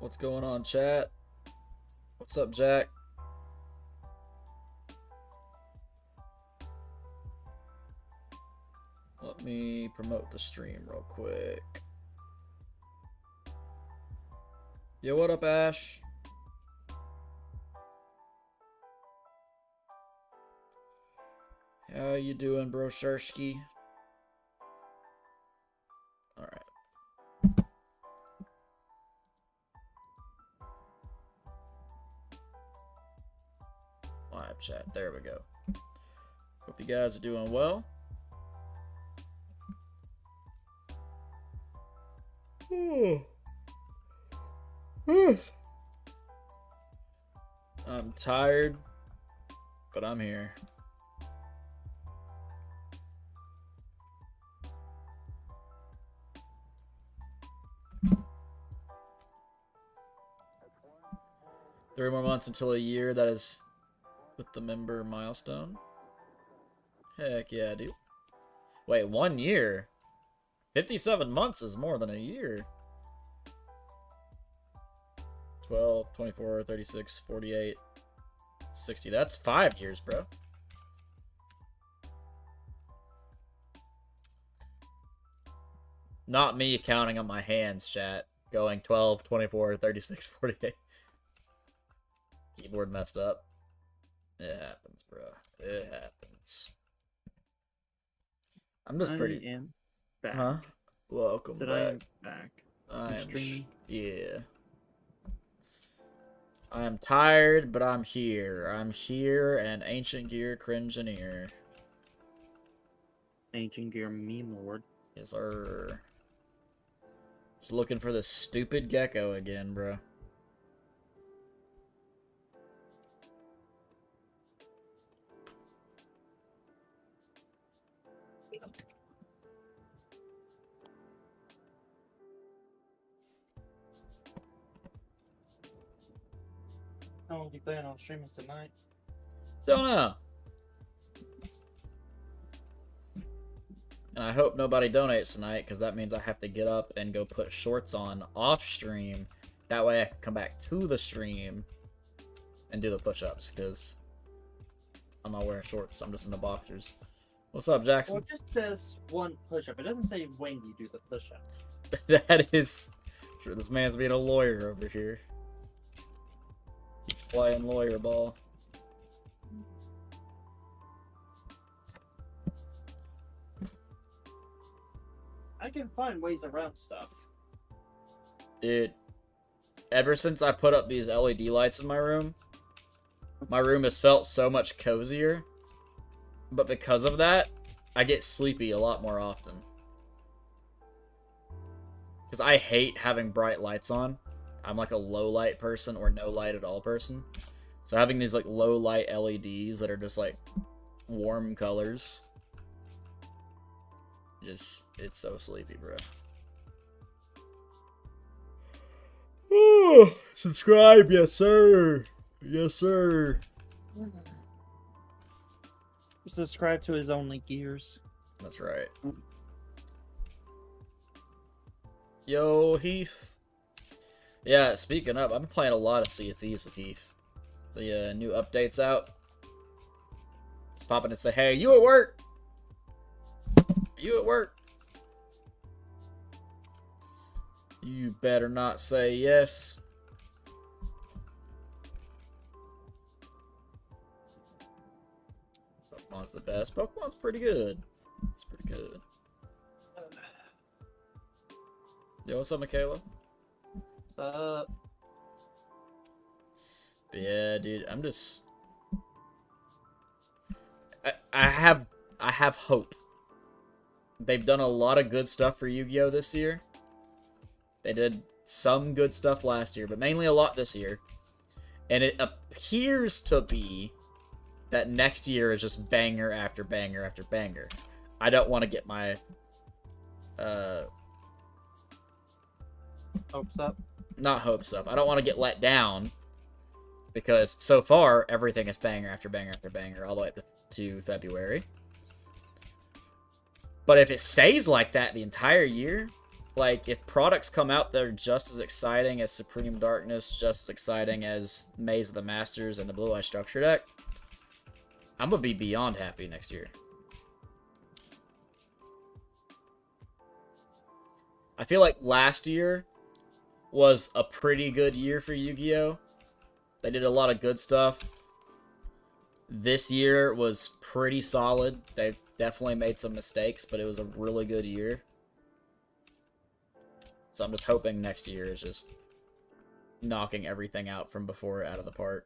What's going on, chat? What's up, Jack? Let me promote the stream real quick. Yo, what up, Ash? How you doing, bro, Shersky? Alright. Live chat. There we go. Hope you guys are doing well. I'm tired, but I'm here. Three more months until a year. That is with the member milestone. Heck yeah, dude. Wait, 1 year? 57 months is more than a year. 12, 24, 36, 48, 60. That's 5 years, bro. Not me counting on my hands, chat. Going 12, 24, 36, 48. Keyboard messed up. It happens, bro. It happens. I'm just pretty... I am back. Huh? Welcome Said back. I am back. I am streaming. yeah. I am tired, but I'm here. I'm here, and Ancient Gear Cringineer. Ancient Gear meme lord. Yes, sir. Just looking for this stupid gecko again, bro. How long do you plan on streaming tonight? Don't know. And I hope nobody donates tonight, because that means I have to get up and go put shorts on off stream. That way I can come back to the stream and do the push-ups, because I'm not wearing shorts. I'm just in the boxers. What's up, Jackson? Well, it just says one push-up. It doesn't say when you do the push-up. That is true. This man's being a lawyer over here. He's playing lawyer ball. I can find ways around stuff. Dude, ever since I put up these LED lights in my room has felt so much cozier. But because of that, I get sleepy a lot more often. Because I hate having bright lights on. I'm like a low light person or no light at all person. So having these like low light LEDs that are just like warm colors, just, it's so sleepy, bro. Subscribe, yes sir. Yes sir. Subscribe to his only gears. That's right. Yo, Heath. Yeah, speaking of, I've been playing a lot of Sea of Thieves with Heath. The new update's out. Just pop in and say, hey, you at work? You at work? You better not say yes. Pokemon's the best. Pokemon's pretty good. It's pretty good. Yo, what's up, Michaela? What's up? But yeah, dude, I'm just... I have hope. They've done a lot of good stuff for Yu-Gi-Oh! This year. They did some good stuff last year, but mainly a lot this year. And it appears to be that next year is just banger after banger after banger. I don't want to get my... Hopes up. Not hopes up. I don't want to get let down. Because so far, everything is banger after banger after banger, all the way up to February. But if it stays like that the entire year, like, if products come out that are just as exciting as Supreme Darkness, just as exciting as Maze of the Masters and the Blue Eye Structure deck, I'm gonna be beyond happy next year. I feel like last year was a pretty good year for Yu-Gi-Oh! They did a lot of good stuff. This year was pretty solid. They definitely made some mistakes, but it was a really good year. So I'm just hoping next year is just knocking everything out from before out of the park.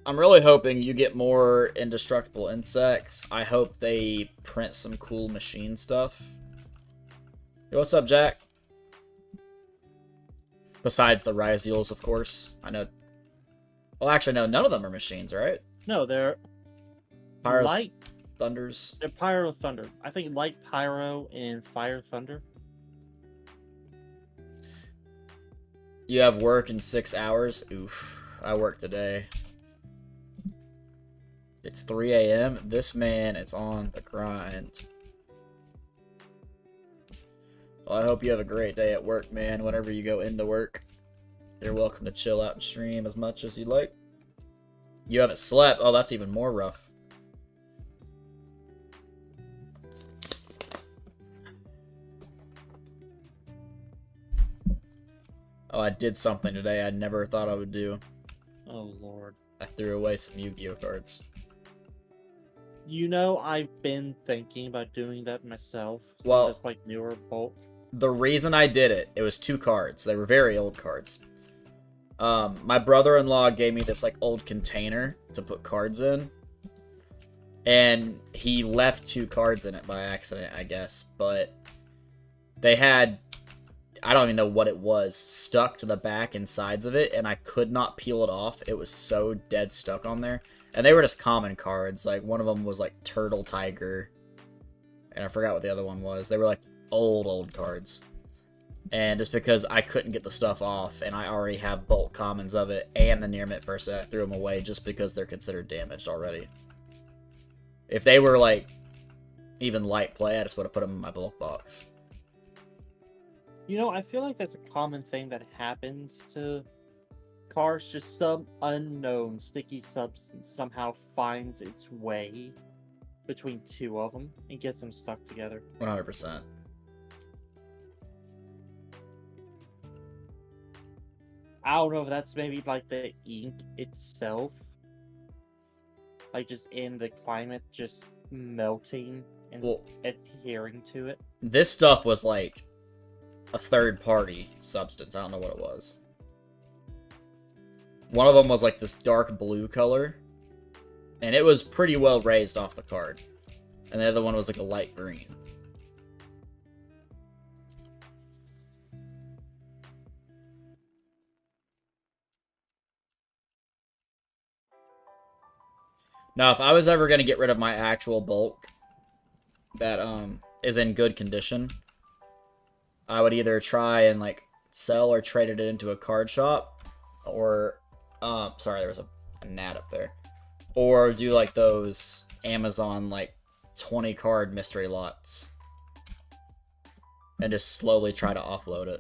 I'm really hoping you get more indestructible insects. I hope they print some cool machine stuff. Yo, what's up, Jack? Besides the Ryzeals, of course. I know. Well, actually, no, none of them are machines, right? No, they're Pyro light. Thunders. They're Pyro Thunder. I think Light Pyro and Fire Thunder. You have work in 6 hours? Oof. I work today. It's 3 a.m. This man is on the grind. Well, I hope you have a great day at work, man, whenever you go into work. You're welcome to chill out and stream as much as you like. You haven't slept? Oh, that's even more rough. Oh, I did something today I never thought I would do. Oh, Lord. I threw away some Yu-Gi-Oh cards. You know, I've been thinking about doing that myself. Well, Just like newer bulk. The reason I did it, it was 2 cards. They were very old cards. My brother-in-law gave me this like old container to put cards in. And he left 2 cards in it by accident, I guess. But they had, I don't even know what it was, stuck to the back and sides of it. And I could not peel it off. It was so dead stuck on there. And they were just common cards. Like, one of them was, like, Turtle Tiger. And I forgot what the other one was. They were, like, old cards. And just because I couldn't get the stuff off, and I already have bulk commons of it, and the near mint first, I threw them away just because they're considered damaged already. If they were, like, even light play, I just would have put them in my bulk box. You know, I feel like that's a common thing that happens to cards. Just some unknown sticky substance somehow finds its way between 2 of them and gets them stuck together. 100%. I don't know if that's maybe like the ink itself. Like just in the climate, just melting and adhering to it. This stuff was like a third-party substance. I don't know what it was. One of them was like this dark blue color, and it was pretty well raised off the card. And the other one was like a light green. Now, if I was ever going to get rid of my actual bulk that is in good condition, I would either try and like sell or trade it into a card shop, or sorry, there was a gnat up there, or do like those Amazon like 20 card mystery lots and just slowly try to offload it.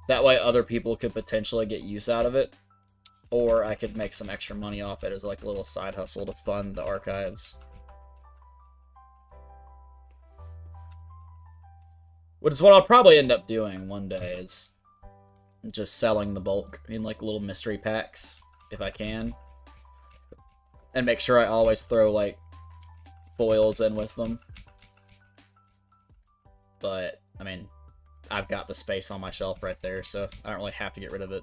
That way other people could potentially get use out of it, or I could make some extra money off it as like a little side hustle to fund the archives. Which is what I'll probably end up doing one day, is just selling the bulk in like little mystery packs, if I can. And make sure I always throw like foils in with them. But, I mean, I've got the space on my shelf right there, so I don't really have to get rid of it.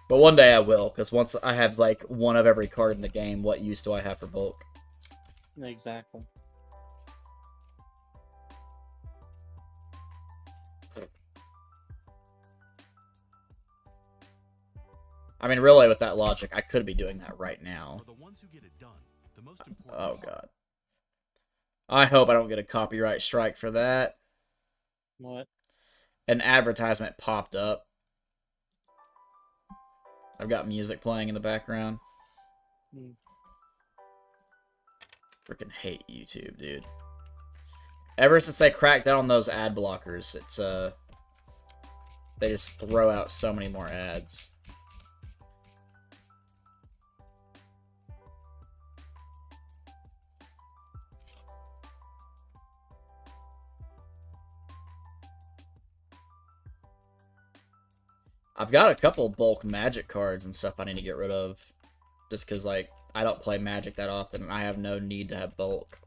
But one day I will, because once I have, like, one of every card in the game, what use do I have for bulk? Exactly. I mean, really, with that logic, I could be doing that right now. Oh, God. I hope I don't get a copyright strike for that. What? An advertisement popped up. I've got music playing in the background. Freaking hate YouTube, dude. Ever since they cracked down on those ad blockers, it's, they just throw out so many more ads. I've got a couple bulk Magic cards and stuff I need to get rid of. Just because, like, I don't play Magic that often, and I have no need to have bulk.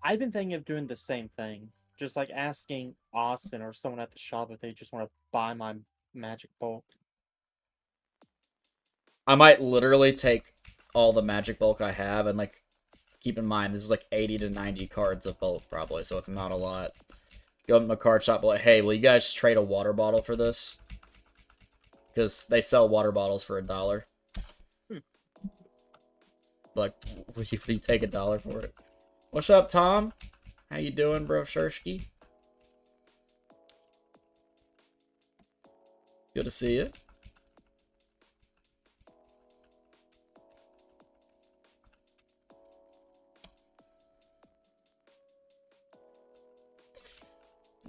I've been thinking of doing the same thing. Just, like, asking Austin or someone at the shop if they just want to buy my Magic bulk. I might literally take all the Magic bulk I have, and, like, keep in mind, this is, like, 80 to 90 cards of bulk, probably, so it's not a lot. Go up to my card shop, like, hey, will you guys trade a water bottle for this? Because they sell water bottles for $1. Like, would you take $1 for it? What's up, Tom? How you doing, bro, Shersky? Good to see you.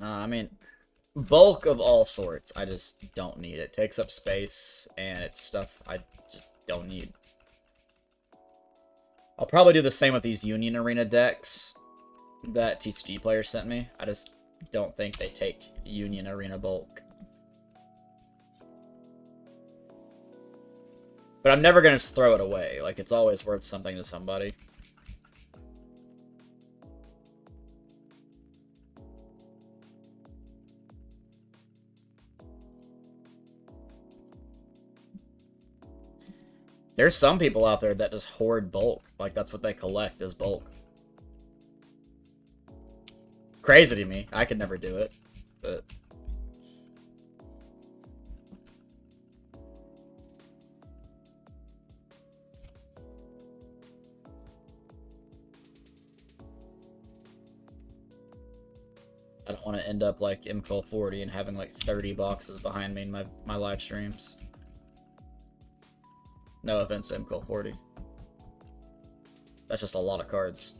I mean, bulk of all sorts. I just don't need it. It takes up space, and it's stuff I just don't need. I'll probably do the same with these Union Arena decks that TCG player sent me. I just don't think they take Union Arena bulk. But I'm never going to throw it away. Like, it's always worth something to somebody. There's some people out there that just hoard bulk. Like, that's what they collect, is bulk. Crazy to me. I could never do it. But... I don't want to end up like MCOL40 and having like 30 boxes behind me in my live streams. No offense to MCOL40. That's just a lot of cards.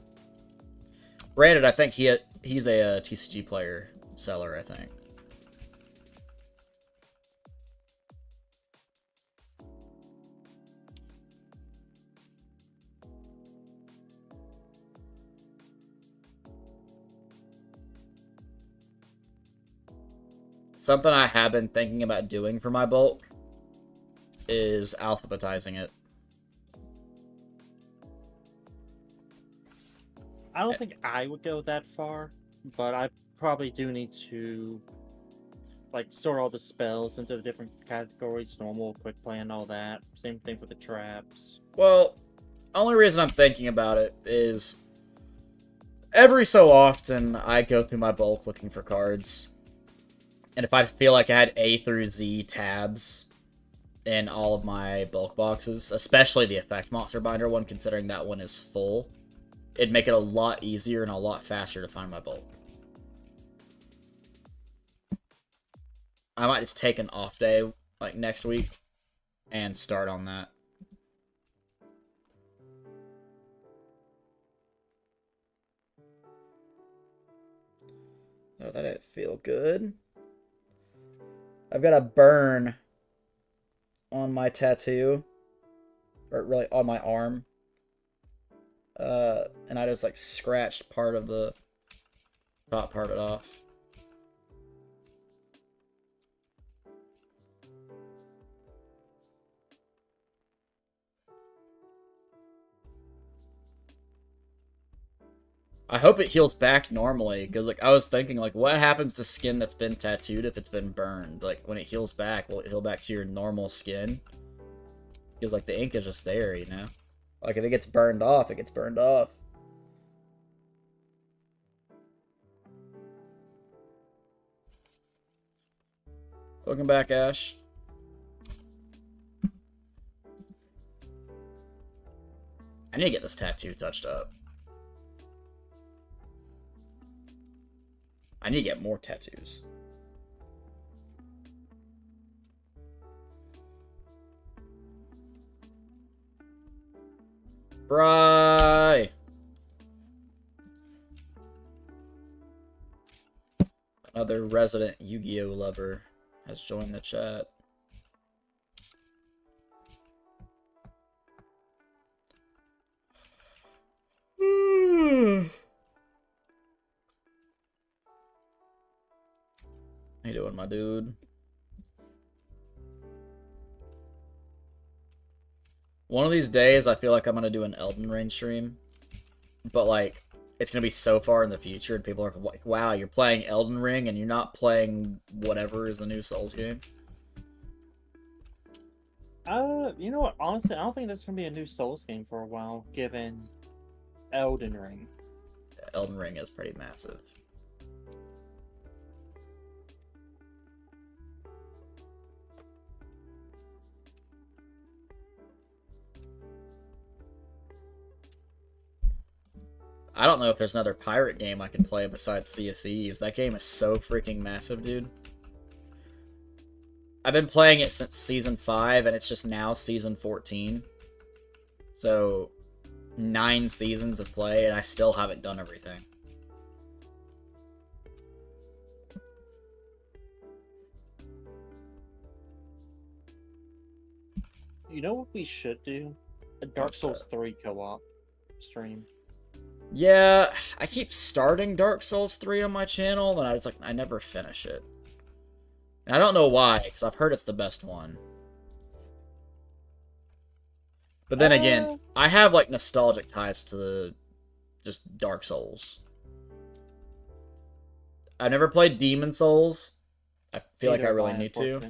Granted, I think he's a TCG player seller, I think. Something I have been thinking about doing for my bulk is alphabetizing it. I don't think I would go that far, but I probably do need to like sort all the spells into the different categories, normal, quick play, and all that. Same thing for the traps. Well, only reason I'm thinking about it is every so often I go through my bulk looking for cards. And if I feel like I had A through Z tabs in all of my bulk boxes, especially the Effect Monster Binder one, considering that one is full, it'd make it a lot easier and a lot faster to find my bulk. I might just take an off day, like, next week, and start on that. Oh, that didn't feel good. I've got a burn on my tattoo, or really on my arm. And I just like scratched part of the top part of it off. I hope it heals back normally, because like I was thinking, like, what happens to skin that's been tattooed if it's been burned? Like, when it heals back, will it heal back to your normal skin? Because, like, the ink is just there, you know? Like, if it gets burned off, it gets burned off. Welcome back, Ash. I need to get this tattoo touched up. I need to get more tattoos. Bry! Another resident Yu-Gi-Oh lover has joined the chat. How you doing, my dude? One of these days, I feel like I'm gonna do an Elden Ring stream, but like, it's gonna be so far in the future, and people are like, "Wow, you're playing Elden Ring, and you're not playing whatever is the new Souls game." You know what? Honestly, I don't think there's gonna be a new Souls game for a while, given Elden Ring. Elden Ring is pretty massive. I don't know if there's another pirate game I can play besides Sea of Thieves. That game is so freaking massive, dude. I've been playing it since Season 5, and it's just now Season 14. So, 9 seasons of play, and I still haven't done everything. You know what we should do? A Dark Souls 3 co-op stream. Yeah, I keep starting Dark Souls 3 on my channel, and I never finish it. And I don't know why, because I've heard it's the best one. But then again, I have, like, nostalgic ties to just Dark Souls. I've never played Demon Souls. I feel like I really need to.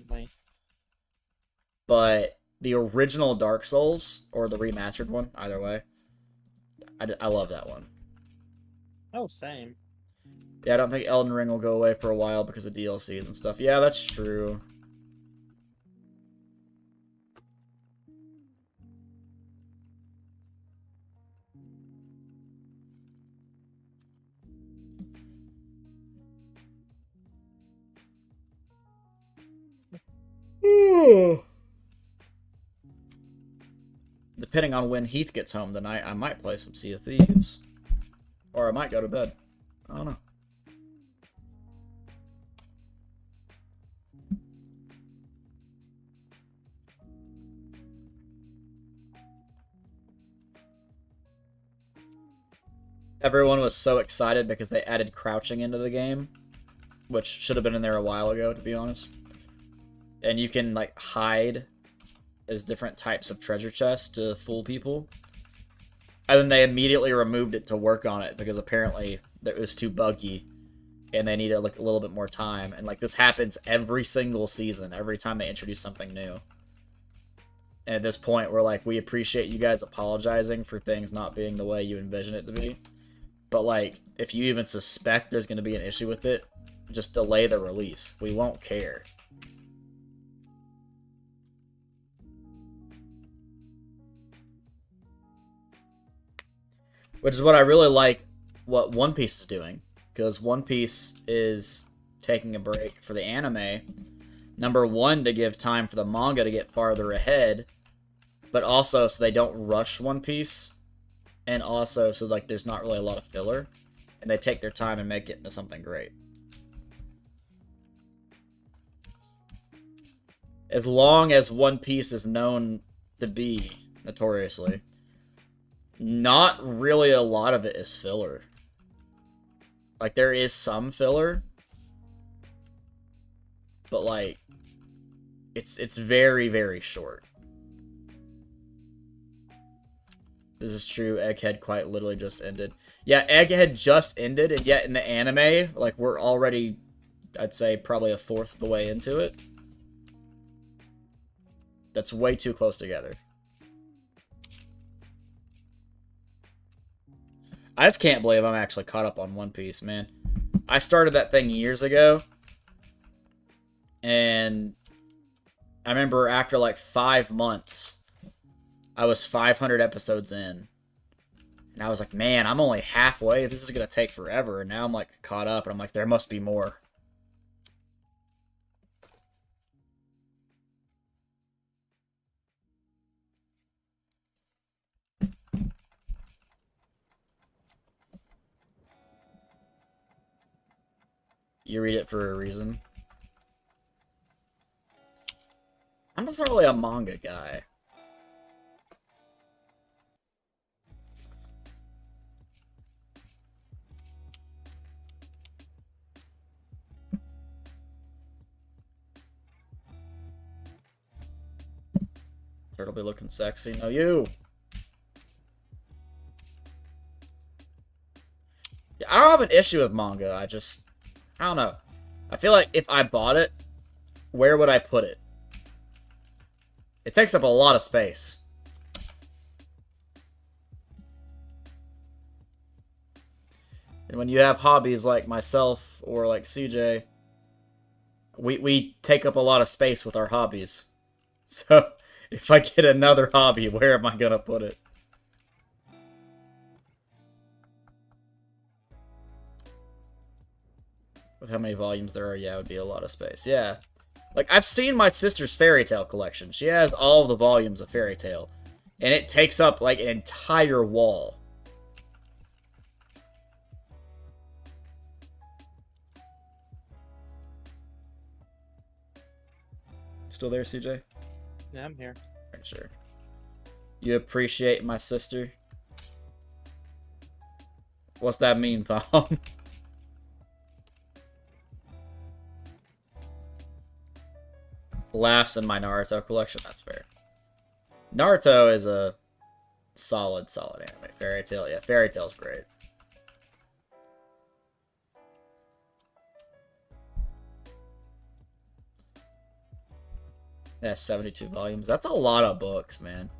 But the original Dark Souls, or the remastered one, either way, I love that one. Oh, same. Yeah, I don't think Elden Ring will go away for a while because of DLCs and stuff. Yeah, that's true. Depending on when Heath gets home tonight, I might play some Sea of Thieves. Or I might go to bed. I don't know. Everyone was so excited because they added crouching into the game, which should have been in there a while ago, to be honest. And you can, like, hide as different types of treasure chests to fool people. And then they immediately removed it to work on it because apparently it was too buggy and they needed, like, a little bit more time. And, like, this happens every single season, every time they introduce something new. And at this point, we're like, we appreciate you guys apologizing for things not being the way you envision it to be. But, like, if you even suspect there's going to be an issue with it, just delay the release. We won't care. Which is what I really like what One Piece is doing. Because One Piece is taking a break for the anime. Number one, to give time for the manga to get farther ahead. But also so they don't rush One Piece. And also so, like, there's not really a lot of filler. And they take their time and make it into something great. As long as One Piece is known to be, notoriously, not really a lot of it is filler. Like, there is some filler. But, like, it's very, very short. This is true. Egghead quite literally just ended. Yeah, Egghead just ended, and yet in the anime, like, we're already, I'd say, probably a fourth of the way into it. That's way too close together. I just can't believe I'm actually caught up on One Piece, man. I started that thing years ago, and I remember after like 5 months, I was 500 episodes in. And I was like, man, I'm only halfway. This is going to take forever. And now I'm like caught up, and I'm like, there must be more. You read it for a reason. I'm just not really a manga guy. Turtle be looking sexy. No, you! Yeah, I don't have an issue with manga. I don't know. I feel like if I bought it, where would I put it? It takes up a lot of space. And when you have hobbies like myself or like CJ, we take up a lot of space with our hobbies. So, if I get another hobby, where am I going to put it? With how many volumes there are, yeah, it would be a lot of space. Yeah. Like, I've seen my sister's Fairy Tail collection. She has all the volumes of Fairy Tail. And it takes up, like, an entire wall. Still there, CJ? Yeah, I'm here. Pretty sure. You appreciate my sister? What's that mean, Tom? Laughs in my Naruto collection. That's fair. Naruto is a solid anime. Fairy Tail, yeah, Fairy Tail's great. Yeah, 72 volumes. That's a lot of books, man.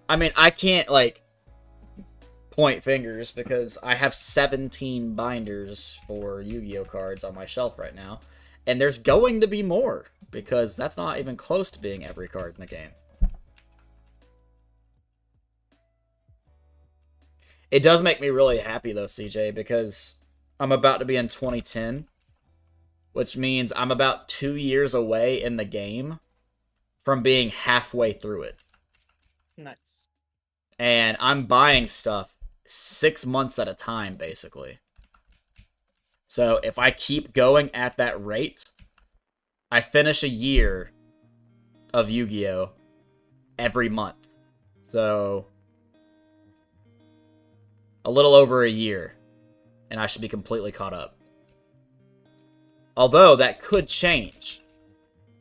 I mean, I can't, like, point fingers because I have 17 binders for Yu-Gi-Oh cards on my shelf right now. And there's going to be more because that's not even close to being every card in the game. It does make me really happy, though, CJ, because I'm about to be in 2010, which means I'm about 2 years away in the game from being halfway through it. Nice. And I'm buying stuff 6 months at a time, basically. So if I keep going at that rate, I finish a year of Yu-Gi-Oh! Every month. So a little over a year, and I should be completely caught up. Although, that could change.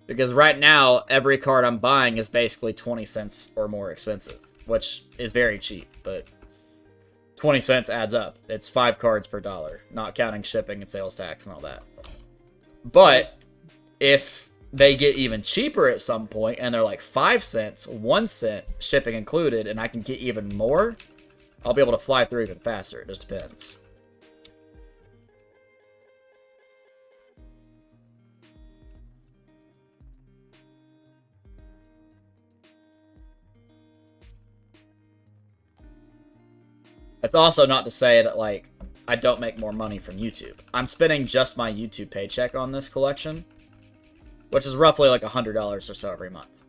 Because right now, every card I'm buying is basically 20 cents or more expensive. Which is very cheap, but 20 cents adds up. It's 5 cards per dollar, not counting shipping and sales tax and all that. But if they get even cheaper at some point, and they're like 5 cents, 1 cent, shipping included, and I can get even more, I'll be able to fly through even faster. It just depends. It's also not to say that, like, I don't make more money from YouTube. I'm spending just my YouTube paycheck on this collection, which is roughly like $100 or so every month.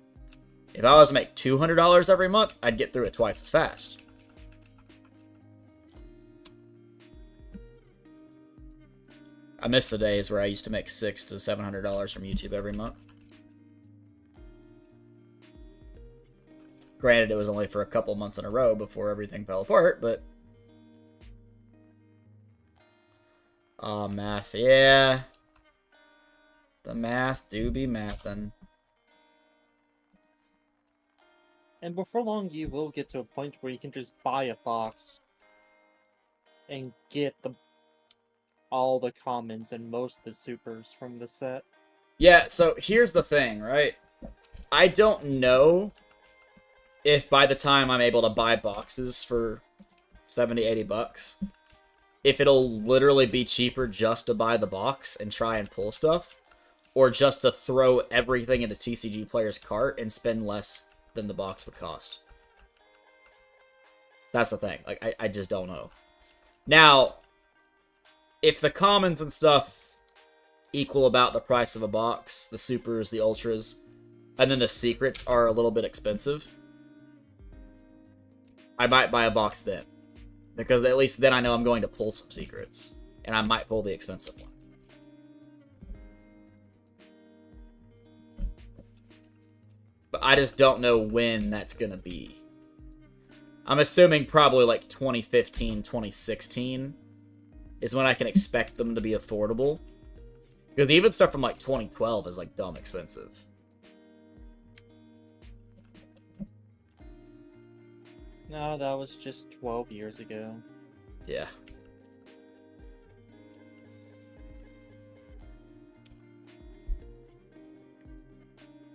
If I was to make $200 every month, I'd get through it twice as fast. I miss the days where I used to make $600 to $700 from YouTube every month. Granted, it was only for a couple months in a row before everything fell apart, but... Oh, math, yeah. The math do be mathin'. And before long, you will get to a point where you can just buy a box and get all the commons and most of the supers from the set. Yeah, so here's the thing, right? I don't know if by the time I'm able to buy boxes for 70, 80 bucks, if it'll literally be cheaper just to buy the box and try and pull stuff, or just to throw everything into TCG Player's cart and spend less than the box would cost. That's the thing. Like, I just don't know. Now, if the commons and stuff equal about the price of a box, the supers, the ultras, and then the secrets are a little bit expensive, I might buy a box then. Because at least then I know I'm going to pull some secrets. And I might pull the expensive one. But I just don't know when that's going to be. I'm assuming probably like 2015, 2016 is when I can expect them to be affordable. Because even stuff from like 2012 is like dumb expensive. No, that was just 12 years ago. Yeah.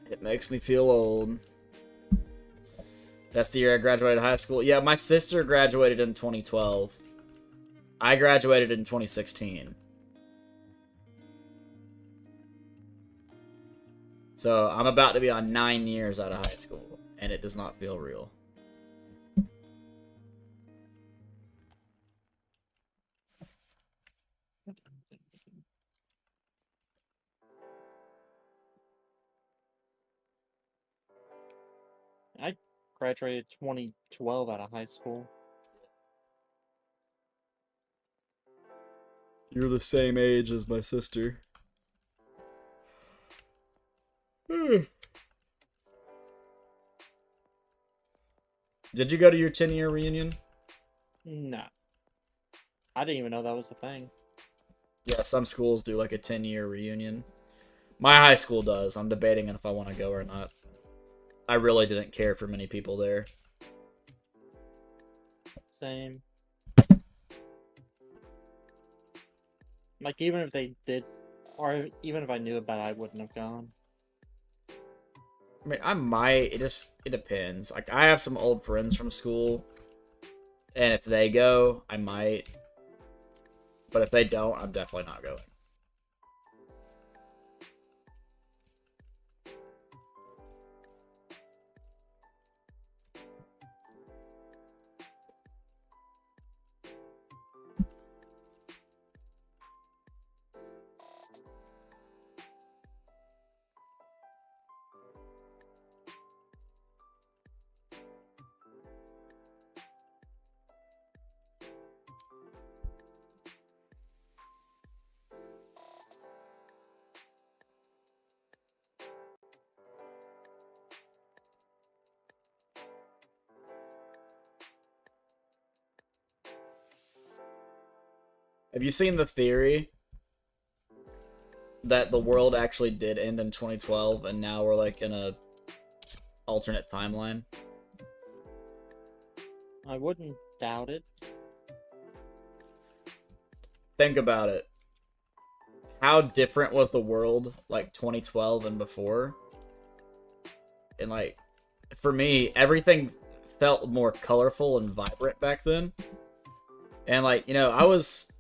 It makes me feel old. That's the year I graduated high school. Yeah, my sister graduated in 2012. I graduated in 2016. So I'm about to be on 9 years out of high school, and it does not feel real. I graduated 2012 out of high school. You're the same age as my sister. Did you go to your 10-year reunion? No. I didn't even know that was a thing. Yeah, some schools do like a 10-year reunion. My high school does. I'm debating if I want to go or not. I really didn't care for many people there. Same. Like, even if they did, or even if I knew about it, I wouldn't have gone. I mean, I might. It depends. Like, I have some old friends from school, and if they go, I might. But if they don't, I'm definitely not going. Have you seen the theory that the world actually did end in 2012 and now we're like in a alternate timeline? I wouldn't doubt it. Think about it. How different was the world like 2012 and before? And like, for me, everything felt more colorful and vibrant back then. And like, you know, I was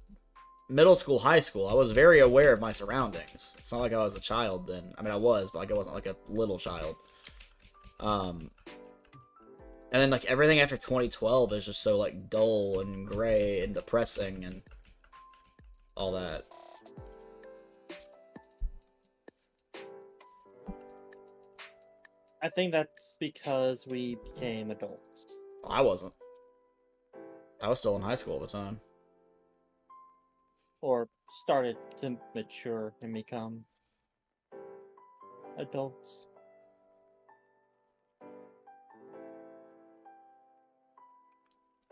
middle school, high school. I was very aware of my surroundings. It's not like I was a child then. I mean, I was, but like I wasn't like a little child. And then like everything after 2012 is just so like dull and gray and depressing and all that. I think that's because we became adults. I wasn't. I was still in high school at the time. Or started to mature and become adults.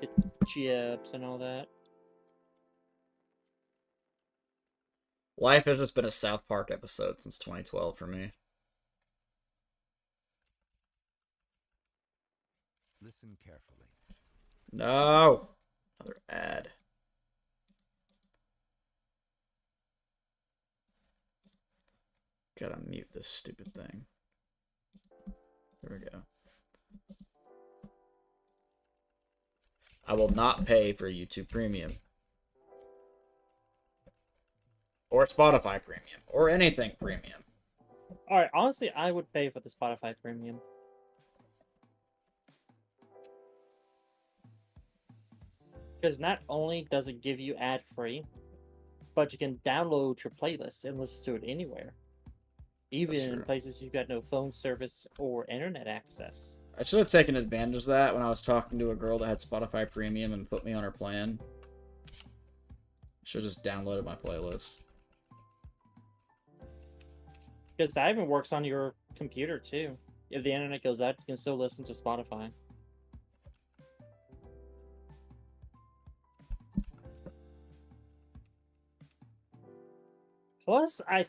Get jibs and all that. Life has just been a South Park episode since 2012 for me. Listen carefully. No! Another ad. Gotta mute this stupid thing. There we go. I will not pay for YouTube Premium. Or Spotify Premium. Or anything Premium. Alright, honestly, I would pay for the Spotify Premium. Because not only does it give you ad-free, but you can download your playlist and listen to it anywhere. Even in places you've got no phone service or internet access. I should have taken advantage of that when I was talking to a girl that had Spotify Premium and put me on her plan. Should have just downloaded my playlist. Because that even works on your computer too. If the internet goes out, you can still listen to Spotify. Plus, I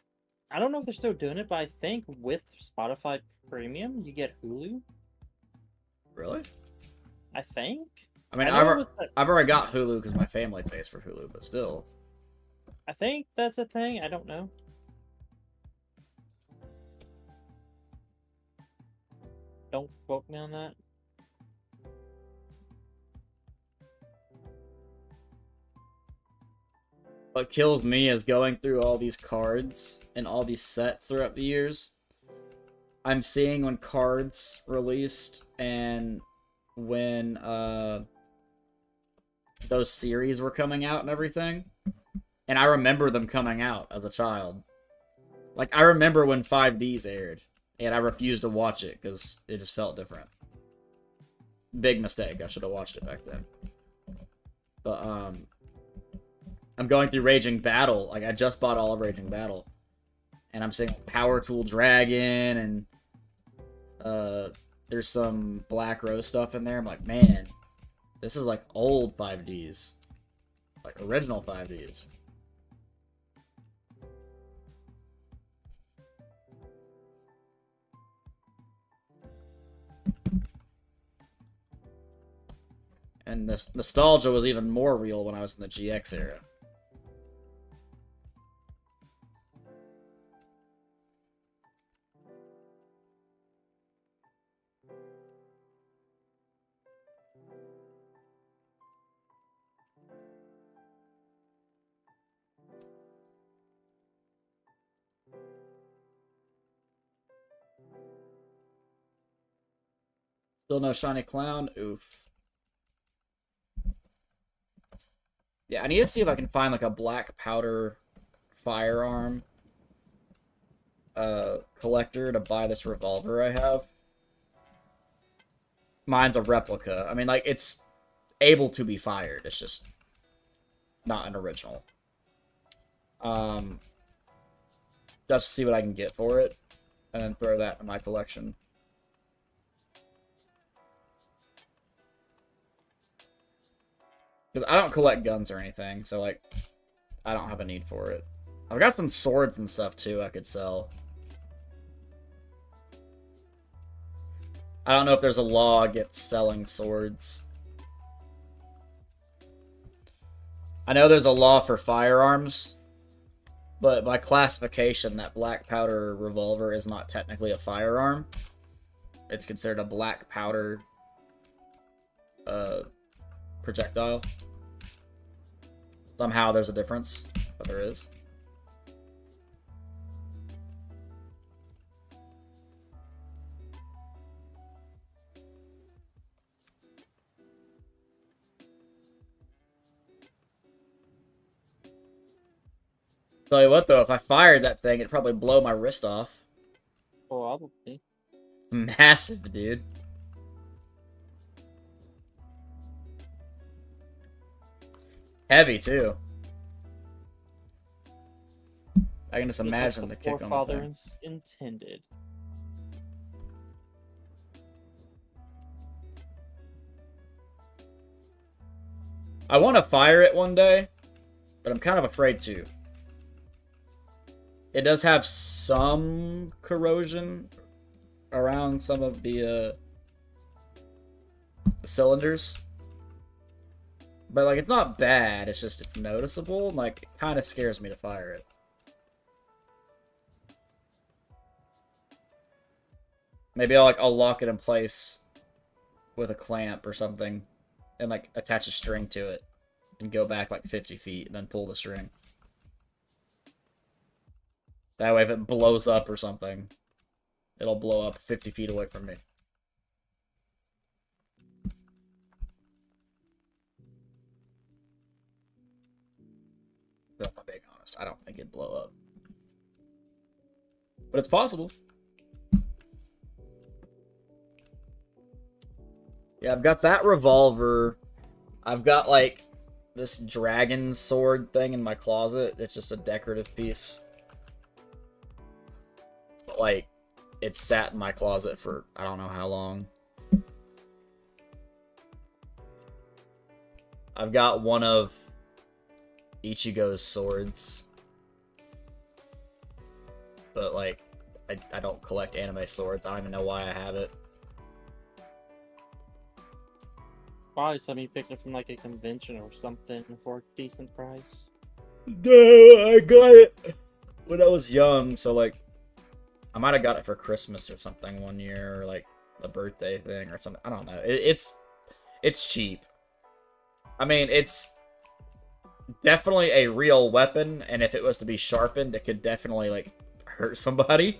don't know if they're still doing it, but I think with Spotify Premium, you get Hulu. Really? I think. I mean, I've already got Hulu because my family pays for Hulu, but still. I think that's a thing. I don't know. Don't quote me on that. What kills me is going through all these cards and all these sets throughout the years. I'm seeing when cards released and when those series were coming out and everything. And I remember them coming out as a child. Like, I remember when 5Ds aired. And I refused to watch it because it just felt different. Big mistake. I should have watched it back then. But, I'm going through Raging Battle. Like, I just bought all of Raging Battle. And I'm seeing Power Tool Dragon and, there's some Black Rose stuff in there. I'm like, man, this is like old 5Ds. Like, original 5Ds. And this nostalgia was even more real when I was in the GX era. Still no shiny clown? Oof. Yeah, I need to see if I can find like a black powder firearm collector to buy this revolver I have. Mine's a replica. I mean, like, it's able to be fired. It's just not an original. Just see what I can get for it, and then throw that in my collection. Because I don't collect guns or anything, so, like, I don't have a need for it. I've got some swords and stuff, too, I could sell. I don't know if there's a law against selling swords. I know there's a law for firearms, but by classification, that black powder revolver is not technically a firearm. It's considered a black powder projectile. Somehow there's a difference, but there is. Tell you what, though, if I fired that thing, it'd probably blow my wrist off. Probably. Massive, dude. Heavy, too. I can just imagine the kick on the thing. Intended. I want to fire it one day, but I'm kind of afraid to. It does have some corrosion around some of the cylinders. But, like, it's not bad, it's just, it's noticeable. Like, it kind of scares me to fire it. Maybe I'll lock it in place with a clamp or something. and like attach a string to it and go back like 50 feet and then pull the string. That way if it blows up or something, it'll blow up 50 feet away from me. If I'm being honest, I don't think it'd blow up. But it's possible. Yeah, I've got that revolver. I've got, like, this dragon sword thing in my closet. It's just a decorative piece. But, like, it's sat in my closet for I don't know how long. I've got one of Ichigo's swords. But, like, I don't collect anime swords. I don't even know why I have it. Probably something you picked up from like a convention or something for a decent price. No, I got it when I was young, so like I might have got it for Christmas or something one year, or like a birthday thing or something. I don't know. It's cheap. I mean, it's definitely a real weapon, and if it was to be sharpened, it could definitely like hurt somebody.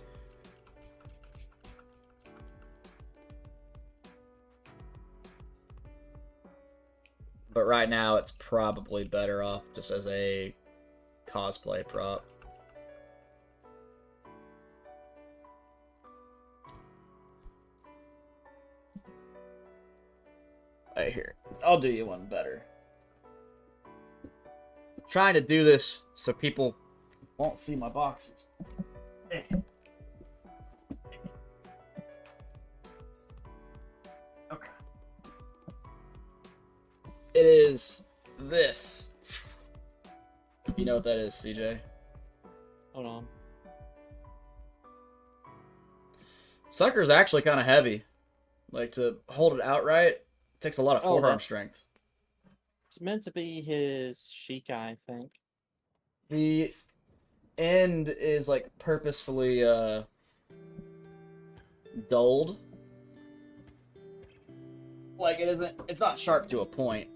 But right now, it's probably better off just as a cosplay prop. Right here. I'll do you one better. I'm trying to do this so people won't see my boxers. Okay. It is this. You know what that is, CJ? Hold on. Sucker's actually kind of heavy. Like, to hold it outright, it takes a lot of forearm strength. It's meant to be his Sheikah, I think. The end is, like, purposefully, dulled. Like, it's not sharp to a point.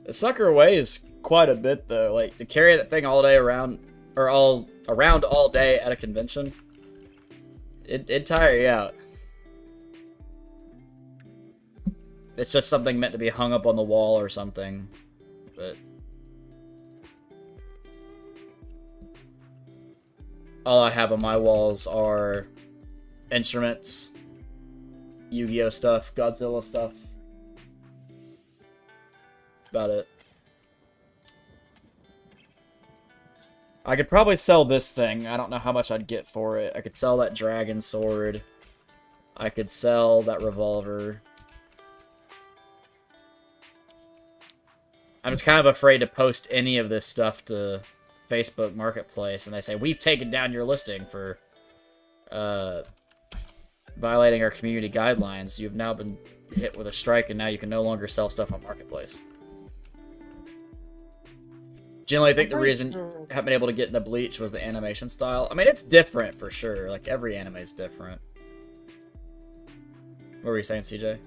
The sucker weighs quite a bit, though. Like, to carry that thing all day around, or around all day at a convention, it'd tire you out. It's just something meant to be hung up on the wall or something. But all I have on my walls are instruments, Yu-Gi-Oh stuff, Godzilla stuff. About it. I could probably sell this thing. I don't know how much I'd get for it. I could sell that dragon sword. I could sell that revolver. I'm just kind of afraid to post any of this stuff to Facebook Marketplace, and they say, we've taken down your listing for violating our community guidelines. You've now been hit with a strike, and now you can no longer sell stuff on Marketplace. Generally, I think the reason I haven't been able to get into Bleach was the animation style. I mean, it's different for sure. Like, every anime is different. What were you saying, CJ?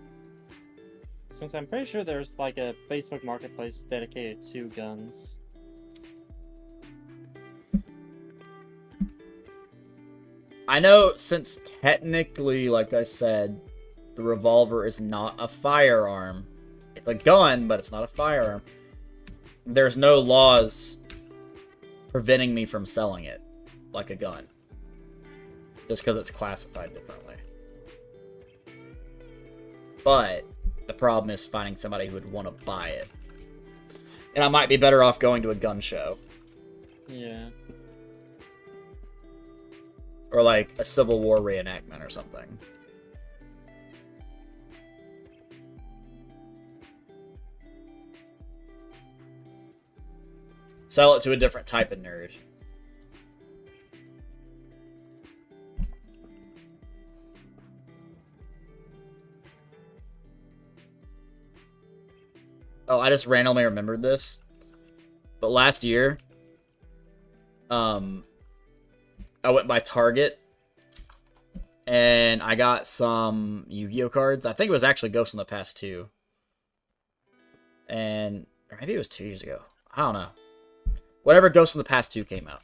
Since I'm pretty sure there's like a Facebook Marketplace dedicated to guns. I know since technically, like I said, the revolver is not a firearm. It's a gun, but it's not a firearm. There's no laws preventing me from selling it like a gun. Just because it's classified differently. But the problem is finding somebody who would want to buy it. And I might be better off going to a gun show. Yeah. Or like a Civil War reenactment or something. Sell it to a different type of nerd. Oh, I just randomly remembered this. But last year, I went by Target and I got some Yu-Gi-Oh cards. I think it was actually Ghost in the Past 2. And or maybe it was 2 years ago. I don't know. Whatever Ghost in the Past 2 came out.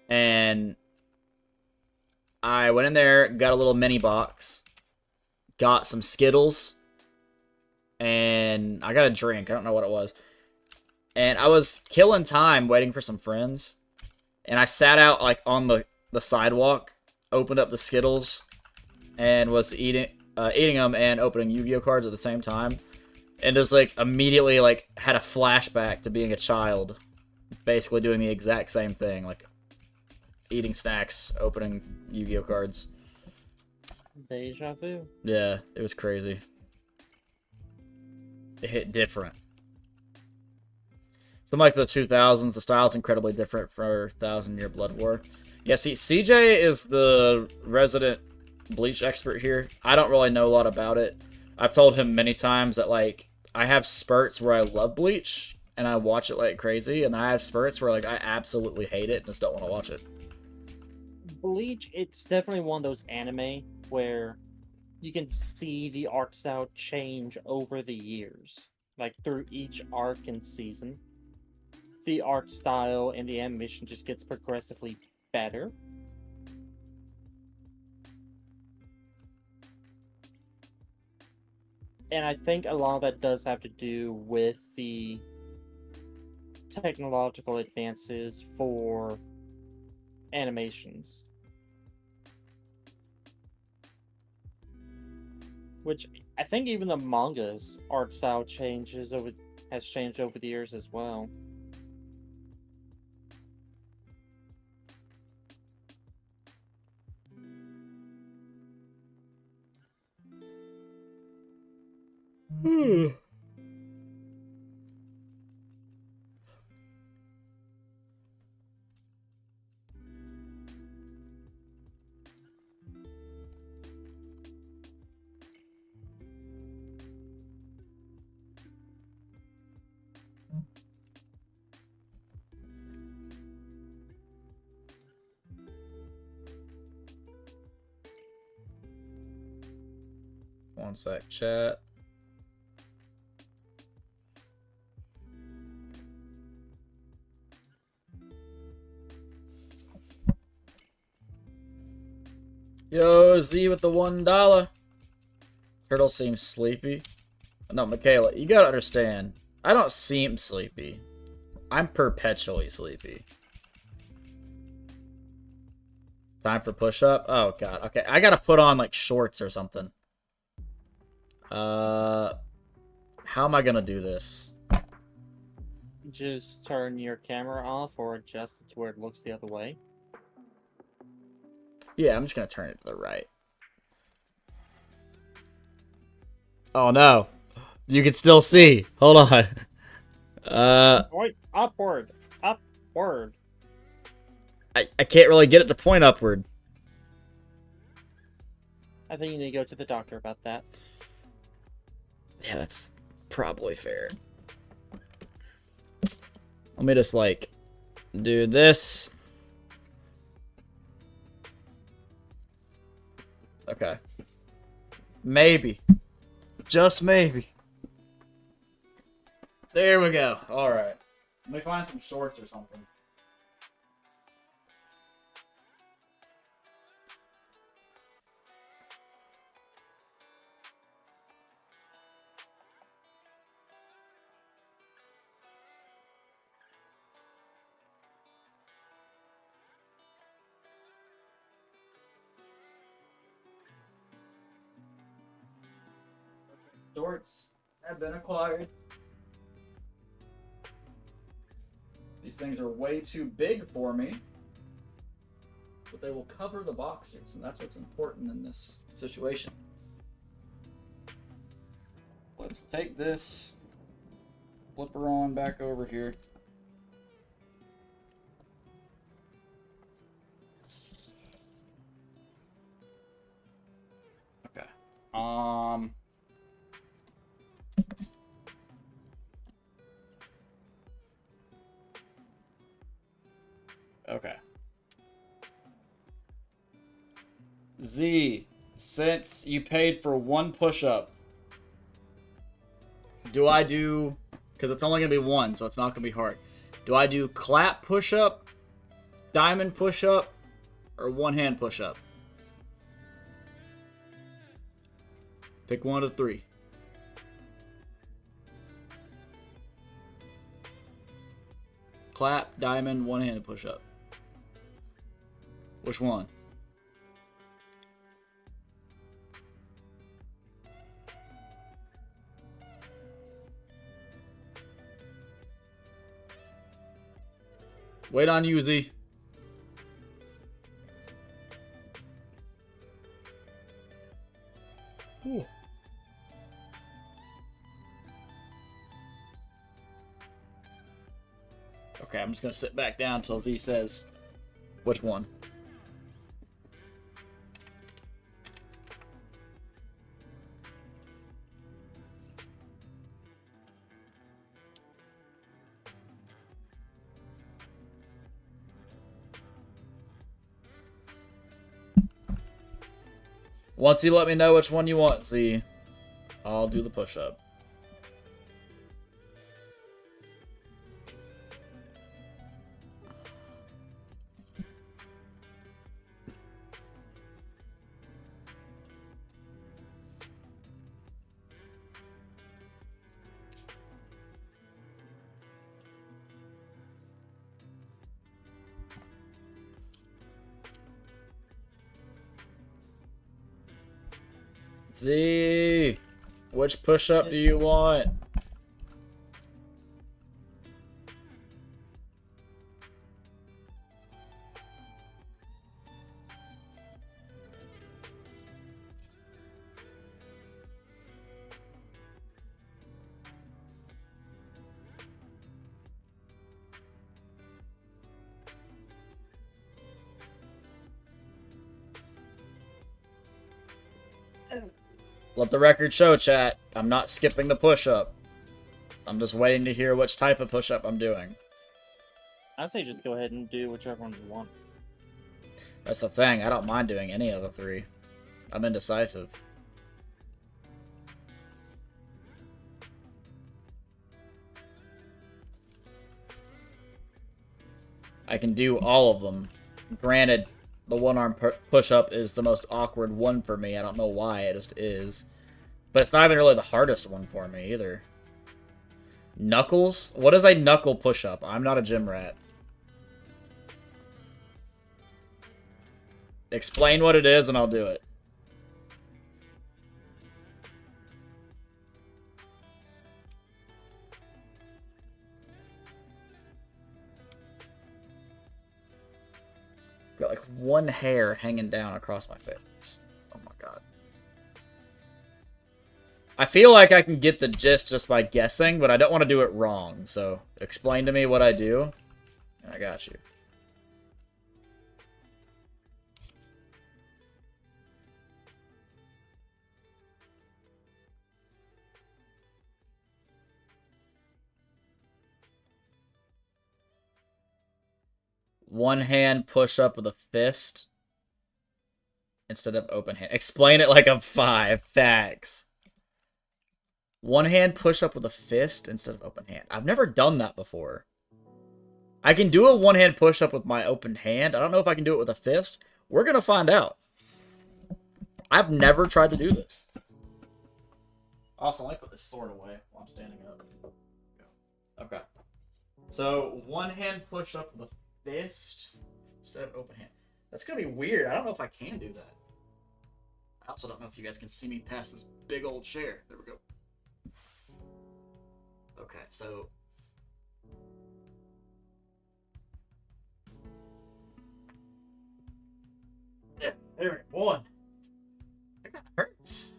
And I went in there, got a little mini box, got some Skittles, and I got a drink. I don't know what it was. And I was killing time waiting for some friends. And I sat out like on the sidewalk, opened up the Skittles, and was eating them and opening Yu-Gi-Oh cards at the same time. And just like immediately like had a flashback to being a child, basically doing the exact same thing, like eating snacks, opening Yu-Gi-Oh cards. Deja vu. Yeah, it was crazy. It hit different. Something like the 2000s, the style's incredibly different for 1,000-Year Blood War. Yeah, see, CJ is the resident Bleach expert here. I don't really know a lot about it. I've told him many times that, like, I have spurts where I love Bleach, and I watch it like crazy, and I have spurts where, like, I absolutely hate it and just don't want to watch it. Bleach, it's definitely one of those anime where you can see the art style change over the years. Like, through each arc and season, the art style and the animation just gets progressively better. And I think a lot of that does have to do with the technological advances for animations. Which I think even the manga's art style has changed over the years as well. One sec, chat. Yo, Z with the $1. Turtle seems sleepy. No, Michaela, you gotta understand. I don't seem sleepy. I'm perpetually sleepy. Time for push-up? Oh, God. Okay, I gotta put on, like, shorts or something. How am I gonna do this? Just turn your camera off or adjust it to where it looks the other way. Yeah, I'm just gonna turn it to the right. Oh, no. You can still see. Hold on. Right, upward! Upward! I can't really get it to point upward. I think you need to go to the doctor about that. Yeah, that's probably fair. Let me just, like, do this. Okay. Maybe. Just maybe. There we go. Alright. Let me find some shorts or something. Shorts have been acquired. These things are way too big for me, but they will cover the boxers, and that's what's important in this situation. Let's take this, flip her on back over here. Okay. Okay. Z, since you paid for one push-up, do I do... Because it's only going to be one, so it's not going to be hard. Do I do clap push-up, diamond push-up, or one-hand push-up? Pick one of the three. Clap, diamond, one-handed push-up. Which one? Wait on you, Z. Ooh. Okay, I'm just gonna sit back down until Z says which one. Once you let me know which one you want, Z, I'll do the push-up. Z, which push-up do you want? Let the record show, chat. I'm not skipping the push-up. I'm just waiting to hear which type of push-up I'm doing. I say just go ahead and do whichever one you want. That's the thing. I don't mind doing any of the three. I'm indecisive. I can do all of them. Granted, the one-arm push-up is the most awkward one for me. I don't know why, it just is. But it's not even really the hardest one for me, either. Knuckles? What is a knuckle push-up? I'm not a gym rat. Explain what it is and I'll do it. Got like one hair hanging down across my face. Oh my god. I feel like I can get the gist just by guessing, but I don't want to do it wrong. So explain to me what I do, and I got you. One hand push up with a fist instead of open hand. Explain it like I'm 5. Thanks. One hand push up with a fist instead of open hand. I've never done that before. I can do a one hand push up with my open hand. I don't know if I can do it with a fist. We're going to find out. I've never tried to do this. Also, let me put this sword away while I'm standing up. Okay. So, one hand push up with a fist instead of open hand. That's gonna be weird. I don't know if I can do that. I also don't know if you guys can see me past this big old chair. There we go. Okay, so there we go. One. That kind of hurts.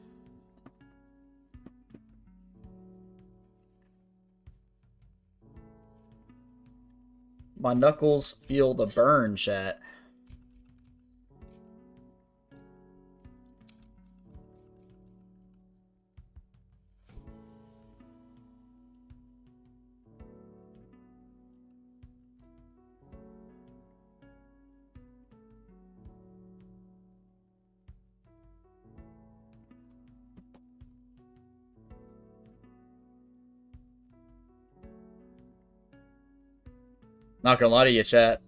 My knuckles feel the burn, chat. Not gonna lie to you, chat.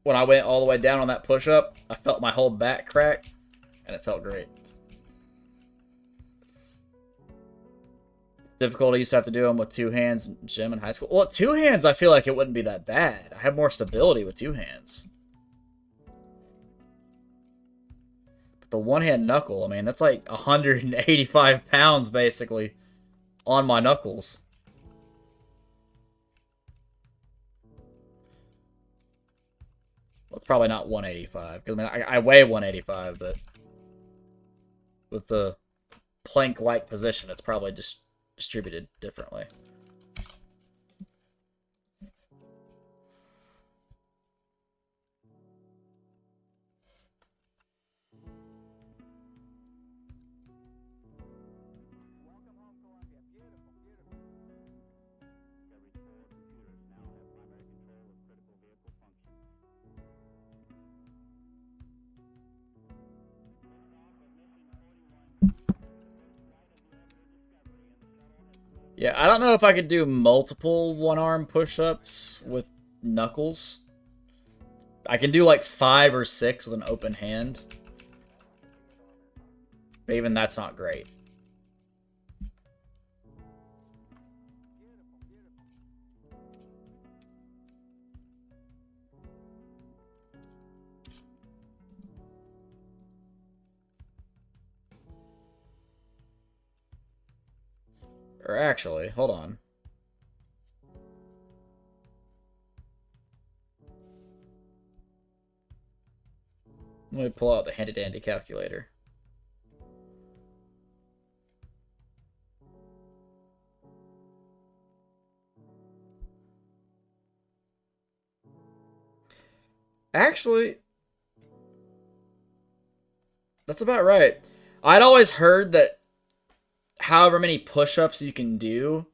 When I went all the way down on that push-up, I felt my whole back crack, and it felt great. Difficult, I used to have to do them with two hands in gym in high school. Well, two hands, I feel like it wouldn't be that bad. I have more stability with two hands. But the one-hand knuckle, I mean, that's like 185 pounds, basically, on my knuckles. Well, it's probably not 185, because I mean, I weigh 185, but with the plank-like position, it's probably just distributed differently. Yeah, I don't know if I could do multiple one-arm push-ups with knuckles. I can do like 5 or 6 with an open hand. But even that's not great. Or actually, hold on. Let me pull out the handy-dandy calculator. Actually, that's about right. I'd always heard that however many push-ups you can do,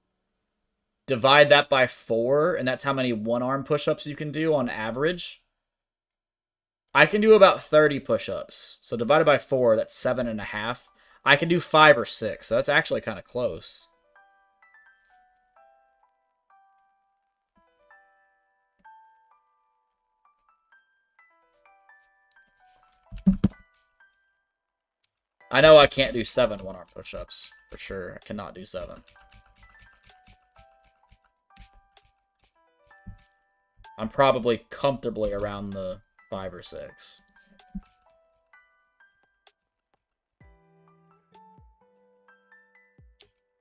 divide that by 4, and that's how many one-arm push-ups you can do on average. I can do about 30 push-ups. So divided by 4, that's 7.5. I can do 5 or 6, so that's actually kind of close. I know I can't do 7 one-arm push-ups, for sure. I cannot do 7. I'm probably comfortably around the 5 or 6.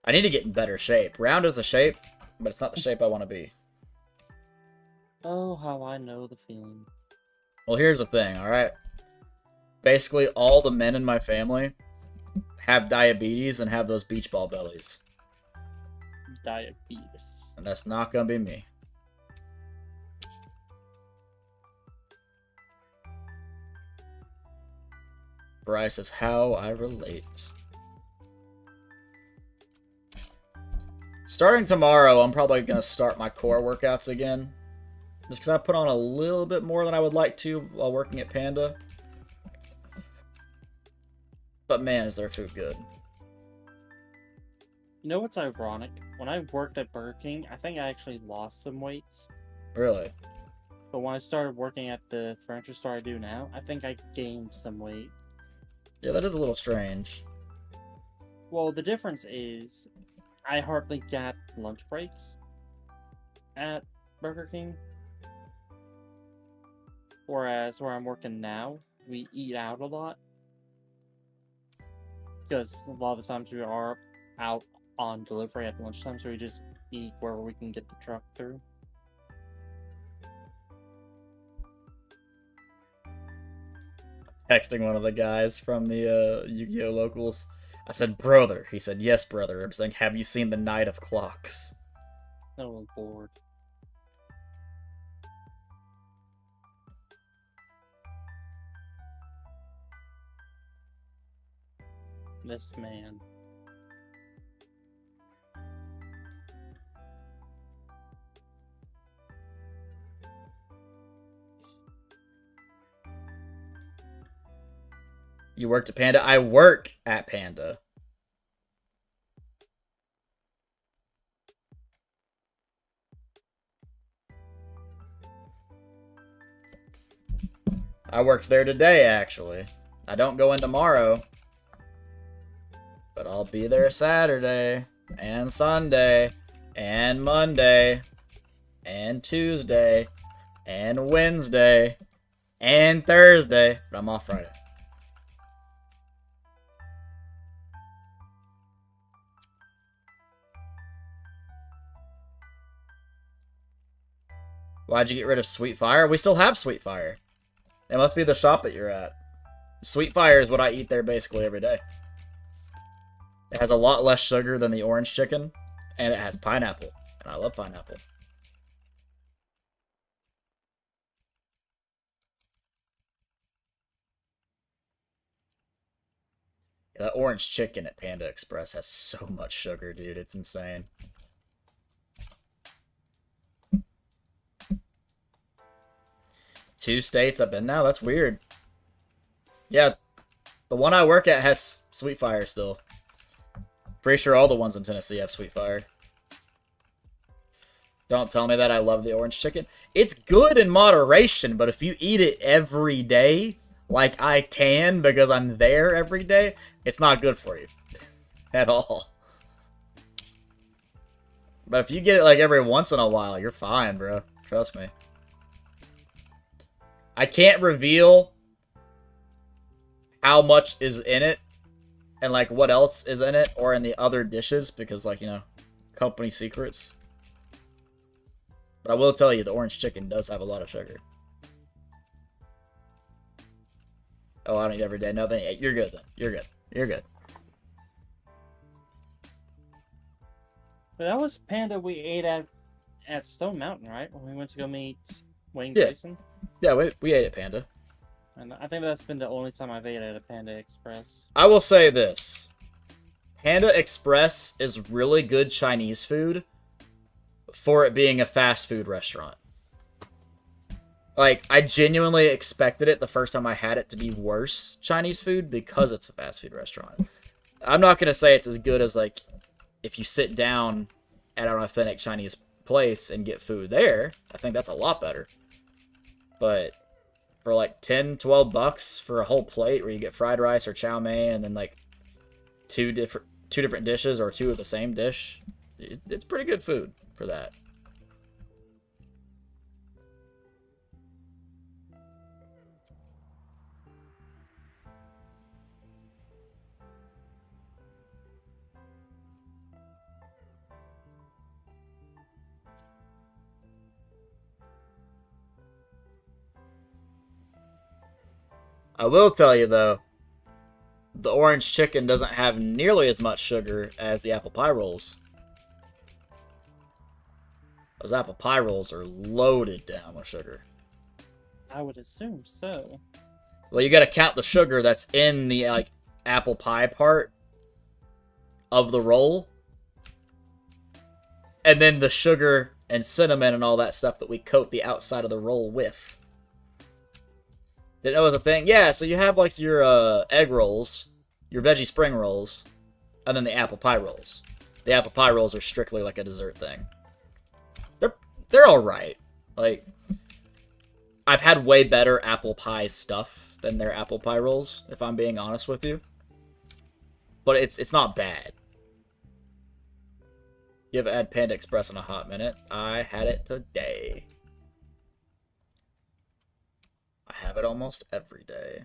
I need to get in better shape. Round is a shape, but it's not the shape I want to be. Oh, how I know the feeling. Well, here's the thing, alright? Basically, all the men in my family have diabetes and have those beach ball bellies. Diabetes. And that's not gonna be me. Bryce says, how I relate. Starting tomorrow, I'm probably going to start my core workouts again. Just because I put on a little bit more than I would like to while working at Panda. But man, is their food good. You know what's ironic? When I worked at Burger King, I think I actually lost some weight. Really? But when I started working at the furniture store I do now, I think I gained some weight. Yeah, that is a little strange. Well, the difference is I hardly get lunch breaks at Burger King. Whereas where I'm working now, we eat out a lot. Because a lot of the times we are out on delivery at lunchtime, so we just eat wherever we can get the truck through. Texting one of the guys from the Yu-Gi-Oh! Locals. I said, brother. He said, yes, brother. I'm saying, have you seen the Night of Clocks? Oh, Lord. This man. You worked at Panda? I work at Panda. I worked there today, actually. I don't go in tomorrow. But I'll be there Saturday, and Sunday, and Monday, and Tuesday, and Wednesday, and Thursday. But I'm off Friday. Why'd you get rid of Sweet Fire? We still have Sweet Fire. It must be the shop that you're at. Sweet Fire is what I eat there basically every day. It has a lot less sugar than the orange chicken, and it has pineapple, and I love pineapple. Yeah, that orange chicken at Panda Express has so much sugar, dude. It's insane. Two states I've been now? That's weird. Yeah, the one I work at has Sweet Fire still. Pretty sure all the ones in Tennessee have Sweet Fire. Don't tell me that I love the orange chicken. It's good in moderation, but if you eat it every day, like I can because I'm there every day, it's not good for you. At all. But if you get it like every once in a while, you're fine, bro. Trust me. I can't reveal how much is in it and like what else is in it or in the other dishes because, like, you know, company secrets. But I will tell you the orange chicken does have a lot of sugar. Oh, I don't eat every day. No, then you're good then. You're good. You're good. But that was Panda we ate at Stone Mountain, right? When we went to go meet Wayne Yeah. Grayson. Yeah, we ate at Panda. And I think that's been the only time I've ate at a Panda Express. I will say this. Panda Express is really good Chinese food for it being a fast food restaurant. Like, I genuinely expected it the first time I had it to be worse Chinese food because it's a fast food restaurant. I'm not going to say it's as good as, like, if you sit down at an authentic Chinese place and get food there. I think that's a lot better. But for like 10, 12 bucks for a whole plate where you get fried rice or chow mein and then like two different dishes or two of the same dish, it's pretty good food for that. I will tell you, though, the orange chicken doesn't have nearly as much sugar as the apple pie rolls. Those apple pie rolls are loaded down with sugar. I would assume so. Well, you gotta count the sugar that's in the, like, apple pie part of the roll. And then the sugar and cinnamon and all that stuff that we coat the outside of the roll with. Didn't know it was a thing? Yeah, so you have, like, your egg rolls, your veggie spring rolls, and then the apple pie rolls. The apple pie rolls are strictly, like, a dessert thing. They're alright. Like, I've had way better apple pie stuff than their apple pie rolls, if I'm being honest with you. But it's not bad. You haven't had Panda Express in a hot minute. I had it today. I have it almost every day.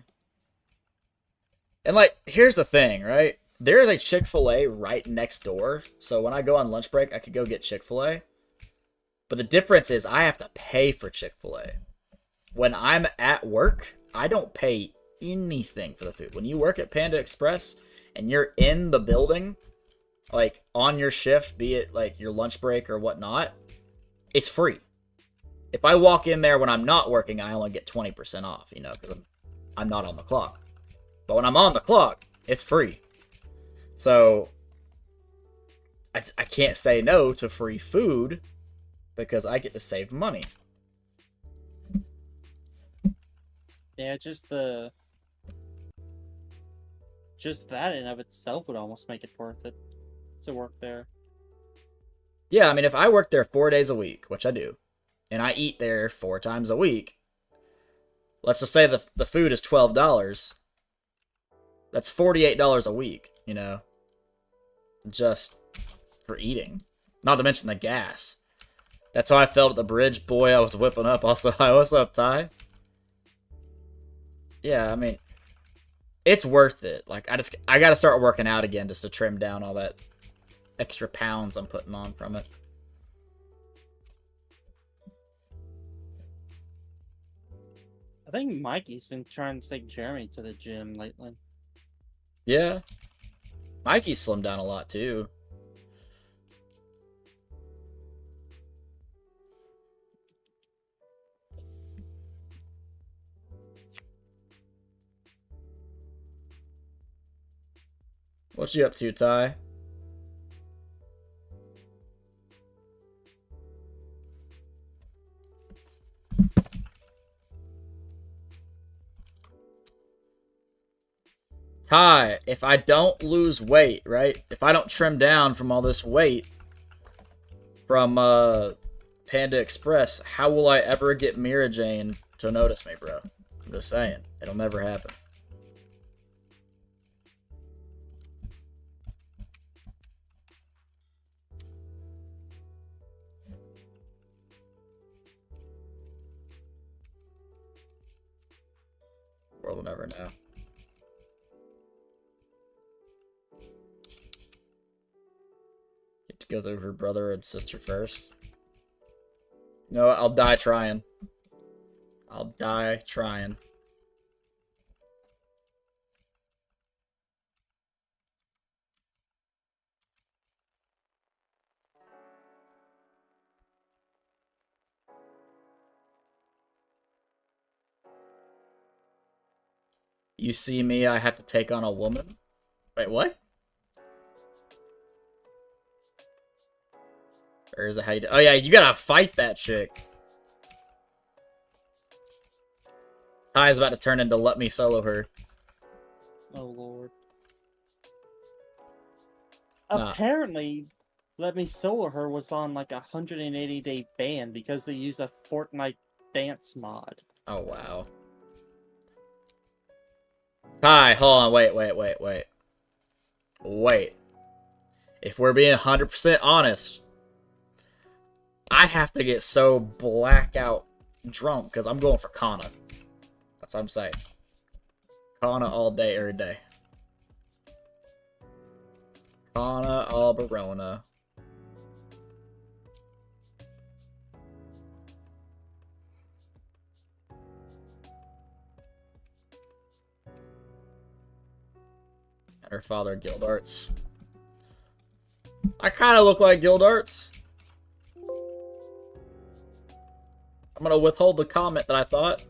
And, like, here's the thing, right? There is a Chick-fil-A right next door. So when I go on lunch break, I could go get Chick-fil-A. But the difference is I have to pay for Chick-fil-A. When I'm at work, I don't pay anything for the food. When you work at Panda Express and you're in the building, like, on your shift, be it, like, your lunch break or whatnot, it's free. If I walk in there when I'm not working, I only get 20% off, you know, because I'm not on the clock. But when I'm on the clock, it's free. So, I can't say no to free food because I get to save money. Yeah, just that in of itself would almost make it worth it to work there. Yeah, I mean, if I work there 4 days a week, which I do, and I eat there 4 times a week, let's just say the food is $12. That's $48 a week, you know, just for eating. Not to mention the gas. That's how I felt at the bridge. Boy, I was whipping up. Also, hi, what's up, Ty? Yeah, I mean, it's worth it. Like, I gotta start working out again just to trim down all that extra pounds I'm putting on from it. I think Mikey's been trying to take Jeremy to the gym lately. Yeah. Mikey slimmed down a lot, too. What you up to, Ty? Ty, if I don't lose weight, right? If I don't trim down from all this weight from Panda Express, how will I ever get Mira Jane to notice me, bro? I'm just saying. It'll never happen. World will never know. Get together with her brother and sister first. No, I'll die trying. I'll die trying. You see me, I have to take on a woman? Wait, what? Or is it how you do? Oh yeah, you gotta fight that chick. Ty's about to turn into let me solo her. Oh lord. Nah. Apparently, Let Me Solo Her was on like a 180-day ban because they use a Fortnite dance mod. Oh wow. Ty, hold on, wait. Wait. If we're being 100% honest, I have to get so blackout drunk because I'm going for Kana. That's what I'm saying. Kana all day, every day. Kana Alberona. And her father, Guild Arts. I kind of look like Guild Arts. I'm gonna withhold the comment that I thought.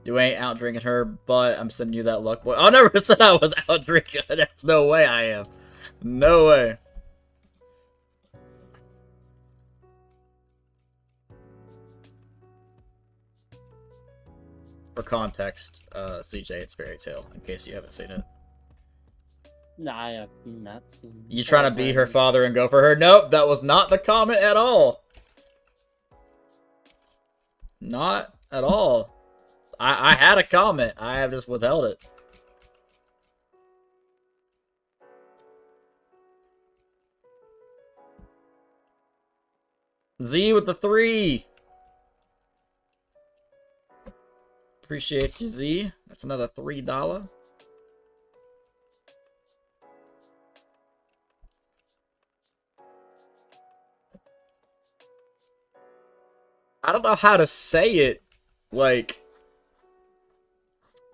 You ain't out drinking her, but I'm sending you that luck boy. I never said I was out drinking. There's no way I am. No way. For context, CJ, it's Fairy Tail, in case you haven't seen it. Nah, I have not seen. You trying to be her father and go for her? Nope, that was not the comment at all. Not at all. I had a comment. I have just withheld it. Z with the 3. Appreciate you, Z. That's another $3. I don't know how to say it, like,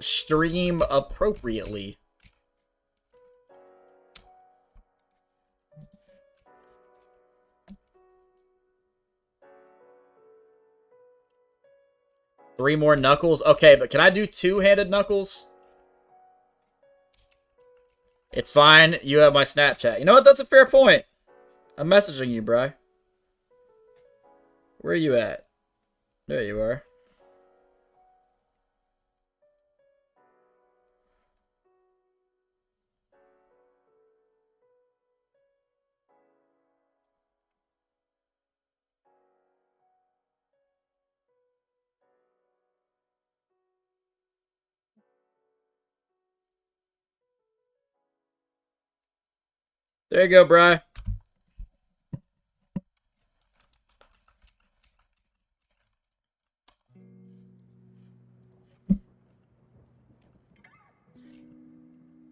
stream appropriately. Three more knuckles? Okay, but can I do two-handed knuckles? It's fine. You have my Snapchat. You know what? That's a fair point. I'm messaging you, bro. Where are you at? There you are. There you go, Bri.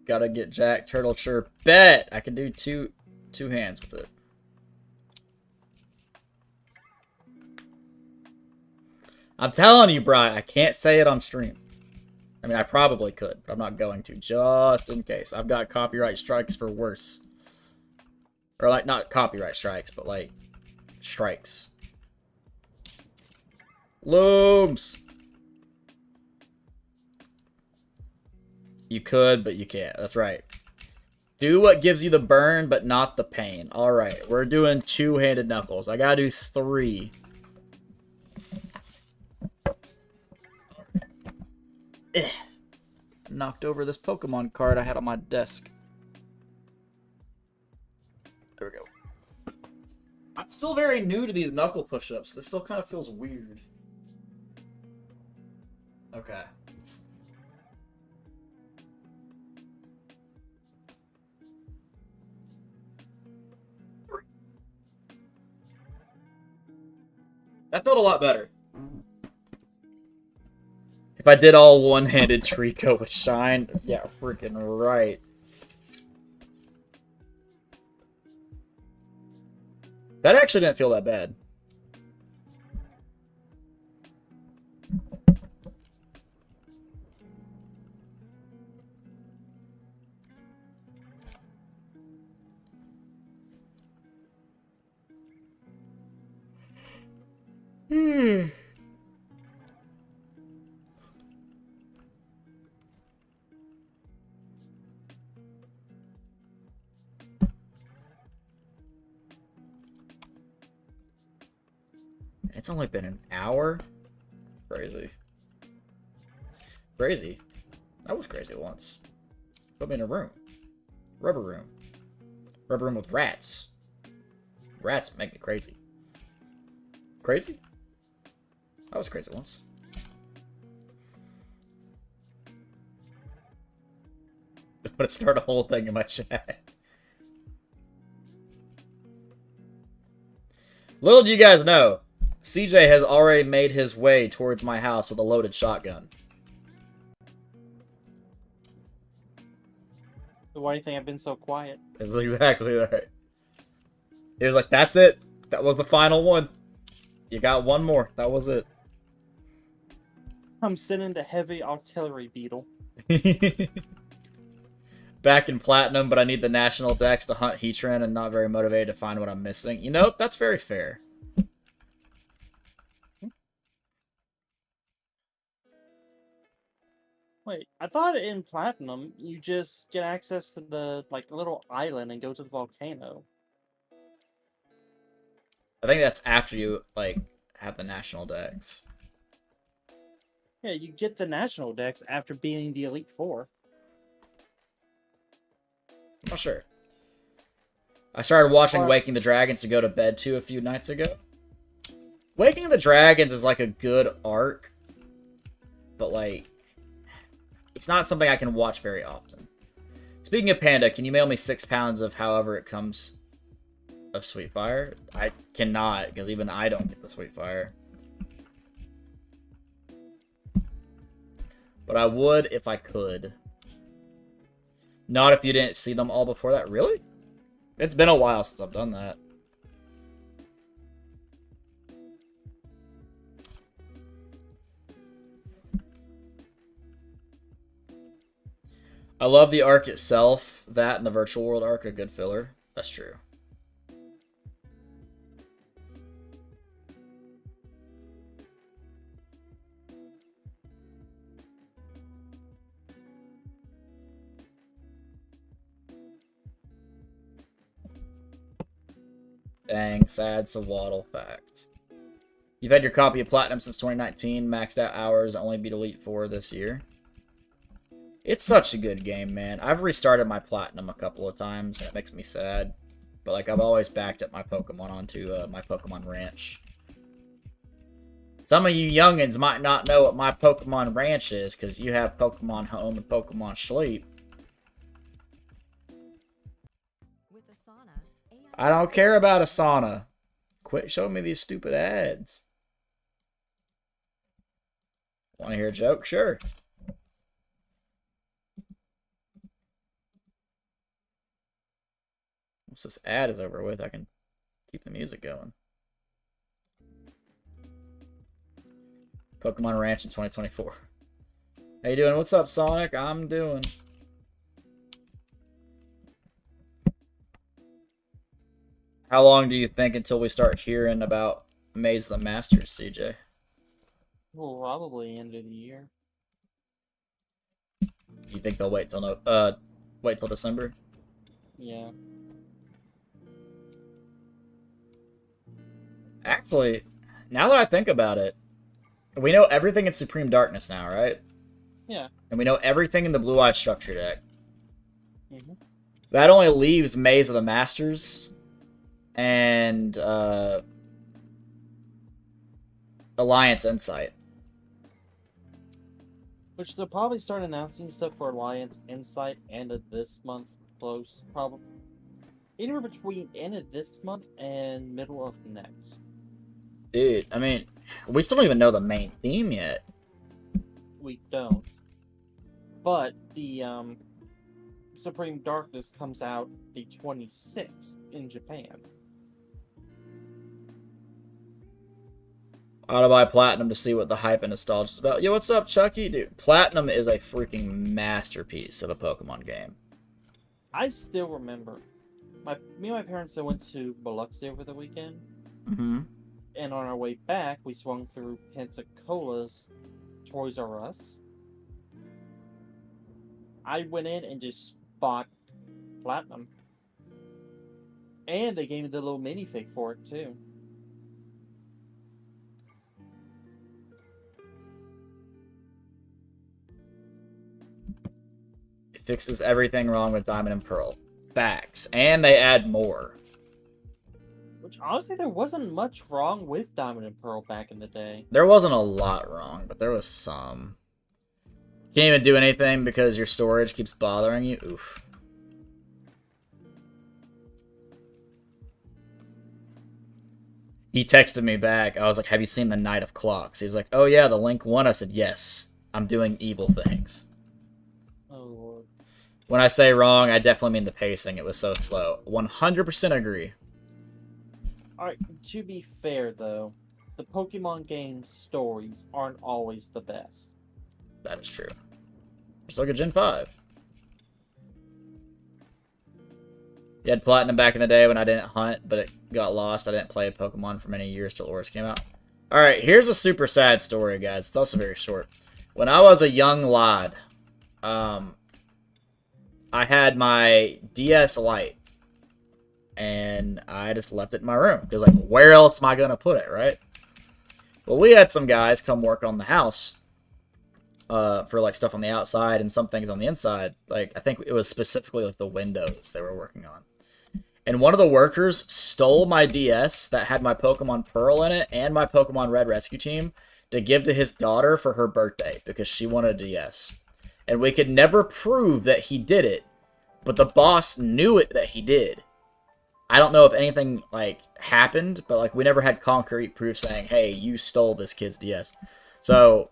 Gotta get Jack Turtle Sure. Bet I can do two hands with it. I'm telling you, Bri, I can't say it on stream. I mean, I probably could, but I'm not going to, just in case. I've got copyright strikes for worse. Or, like, not copyright strikes, but, like, strikes. Looms! You could, but you can't. That's right. Do what gives you the burn, but not the pain. Alright, we're doing two-handed knuckles. I gotta do 3. Knocked over this Pokemon card I had on my desk. There we go. I'm still very new to these knuckle push-ups. This still kind of feels weird. Okay. That felt a lot better. If I did all one-handed Treecko with Shine, yeah, freaking right. That actually didn't feel that bad. It's only been an hour? Crazy. Crazy. That was crazy once. Put me in a room. Rubber room. Rubber room with rats. Rats make me crazy. Crazy? I was crazy once. I'm gonna start a whole thing in my chat. Little do you guys know, CJ has already made his way towards my house with a loaded shotgun. So why do you think I've been so quiet? That's exactly right. He was like, that's it. That was the final one. You got one more. That was it. I'm sending the heavy artillery beetle. Back in Platinum, but I need the National Dex to hunt Heatran and not very motivated to find what I'm missing. You know, that's very fair. Wait, I thought in Platinum you just get access to the little island and go to the volcano. I think that's after you like have the National Dex. Yeah, you get the national dex after beating the Elite Four. I'm not sure. I started watching Or- Waking the Dragons to go to bed to a few nights ago. Waking the Dragons is like a good arc, but like it's not something I can watch very often. Speaking of Panda, can you mail me 6 pounds of however it comes of Sweet Fire? I cannot, because even I don't get the Sweet Fire. But I would if I could. Not if you didn't see them all before that. Really? It's been a while since I've done that. I love the arc itself. That and the Virtual World arc are good filler. That's true. Dang, sad Sawaddle facts. You've had your copy of Platinum since 2019, maxed out hours, only beat Elite Four this year. It's such a good game, man. I've restarted my Platinum a couple of times, and it makes me sad. But, like, I've always backed up my Pokemon onto my Pokemon Ranch. Some of you youngins might not know what my Pokemon Ranch is, because you have Pokemon Home and Pokemon Sleep. With a I don't care about Asana. Quit showing me these stupid ads. Want to hear a joke? Sure. Once this ad is over with, I can keep the music going. Pokemon Ranch in 2024. How you doing? What's up, Sonic? I'm doing. How long do you think until we start hearing about Maze of the Masters, CJ? Probably end of the year. You think they'll wait till wait till December? Yeah. Actually, now that I think about it, we know everything in Supreme Darkness now, right? Yeah. And we know everything in the Blue-Eyed Structure deck. Mm-hmm. That only leaves Maze of the Masters and Alliance Insight. Which they'll probably start announcing stuff for Alliance Insight end of this month, close, probably. Anywhere between end of this month and middle of next. Dude, I mean, we still don't even know the main theme yet. We don't. But the Supreme Darkness comes out the 26th in Japan. I ought to buy Platinum to see what the hype and nostalgia is about. Yo, what's up, Chucky? Dude, Platinum is a freaking masterpiece of a Pokemon game. I still remember. Me and my parents went to Biloxi over the weekend. Mm-hmm. And on our way back, we swung through Pensacola's Toys R Us. I went in and just bought Platinum. And they gave me the little minifig for it, too. It fixes everything wrong with Diamond and Pearl. Facts. And they add more. Which, honestly, there wasn't much wrong with Diamond and Pearl back in the day. There wasn't a lot wrong, but there was some. Can't even do anything because your storage keeps bothering you. Oof. He texted me back. I was like, have you seen the Knight of Clocks? He's like, oh yeah, the Link one. I said, yes. I'm doing evil things. Oh, Lord. When I say wrong, I definitely mean the pacing. It was so slow. 100% agree. Alright, to be fair, though, the Pokemon game stories aren't always the best. That is true. Just look at Gen 5. You had Platinum back in the day when I didn't hunt, but it got lost. I didn't play Pokemon for many years till Oris came out. Alright, here's a super sad story, guys. It's also very short. When I was a young lad, I had my DS Lite. And I just left it in my room. Because, like, where else am I going to put it, right? Well, we had some guys come work on the house. For, like, stuff on the outside and some things on the inside. Like, I think it was specifically, like, the windows they were working on. And one of the workers stole my DS that had my Pokemon Pearl in it and my Pokemon Red Rescue Team to give to his daughter for her birthday because she wanted a DS. And we could never prove that he did it, but the boss knew it that he did. I don't know if anything, like, happened, but, like, we never had concrete proof saying, hey, you stole this kid's DS. So,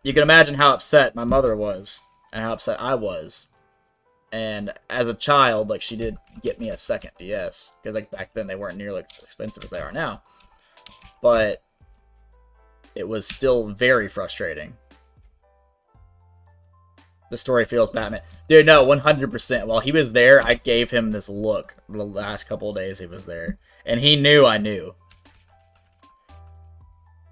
you can imagine how upset my mother was and how upset I was. And as a child, like, she did get me a second DS. Because, like, back then they weren't nearly as expensive as they are now. But it was still very frustrating. The story feels Batman. Dude, no, 100%. While he was there, I gave him this look the last couple of days he was there. And he knew I knew.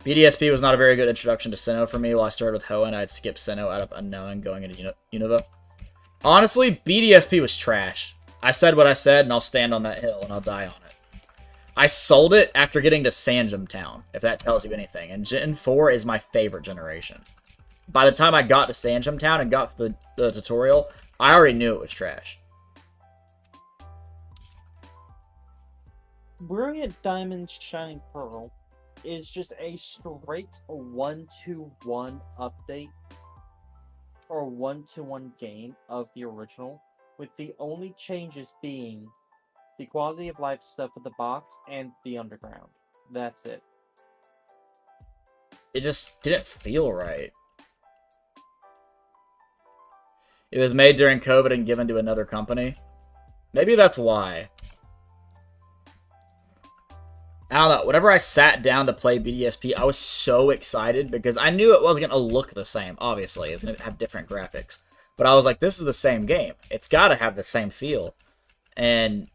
BDSP was not a very good introduction to Sinnoh for me. While I started with Hoenn, I'd skip Sinnoh out of unknowing going into Unova. Honestly, BDSP was trash. I said what I said, and I'll stand on that hill, and I'll die on it. I sold it after getting to Sanjum Town, if that tells you anything. And Gen 4 is my favorite generation. By the time I got to Sanjum Town and got the tutorial, I already knew it was trash. Brilliant Diamond Shining Pearl is just a straight 1-to-1 update or 1-to-1 game of the original, with the only changes being the quality of life stuff with the box, and the underground. That's it. It just didn't feel right. It was made during COVID and given to another company. Maybe that's why. I don't know. Whenever I sat down to play BDSP, I was so excited because I knew it wasn't going to look the same, obviously. It was going to have different graphics. But I was like, this is the same game. It's got to have the same feel. And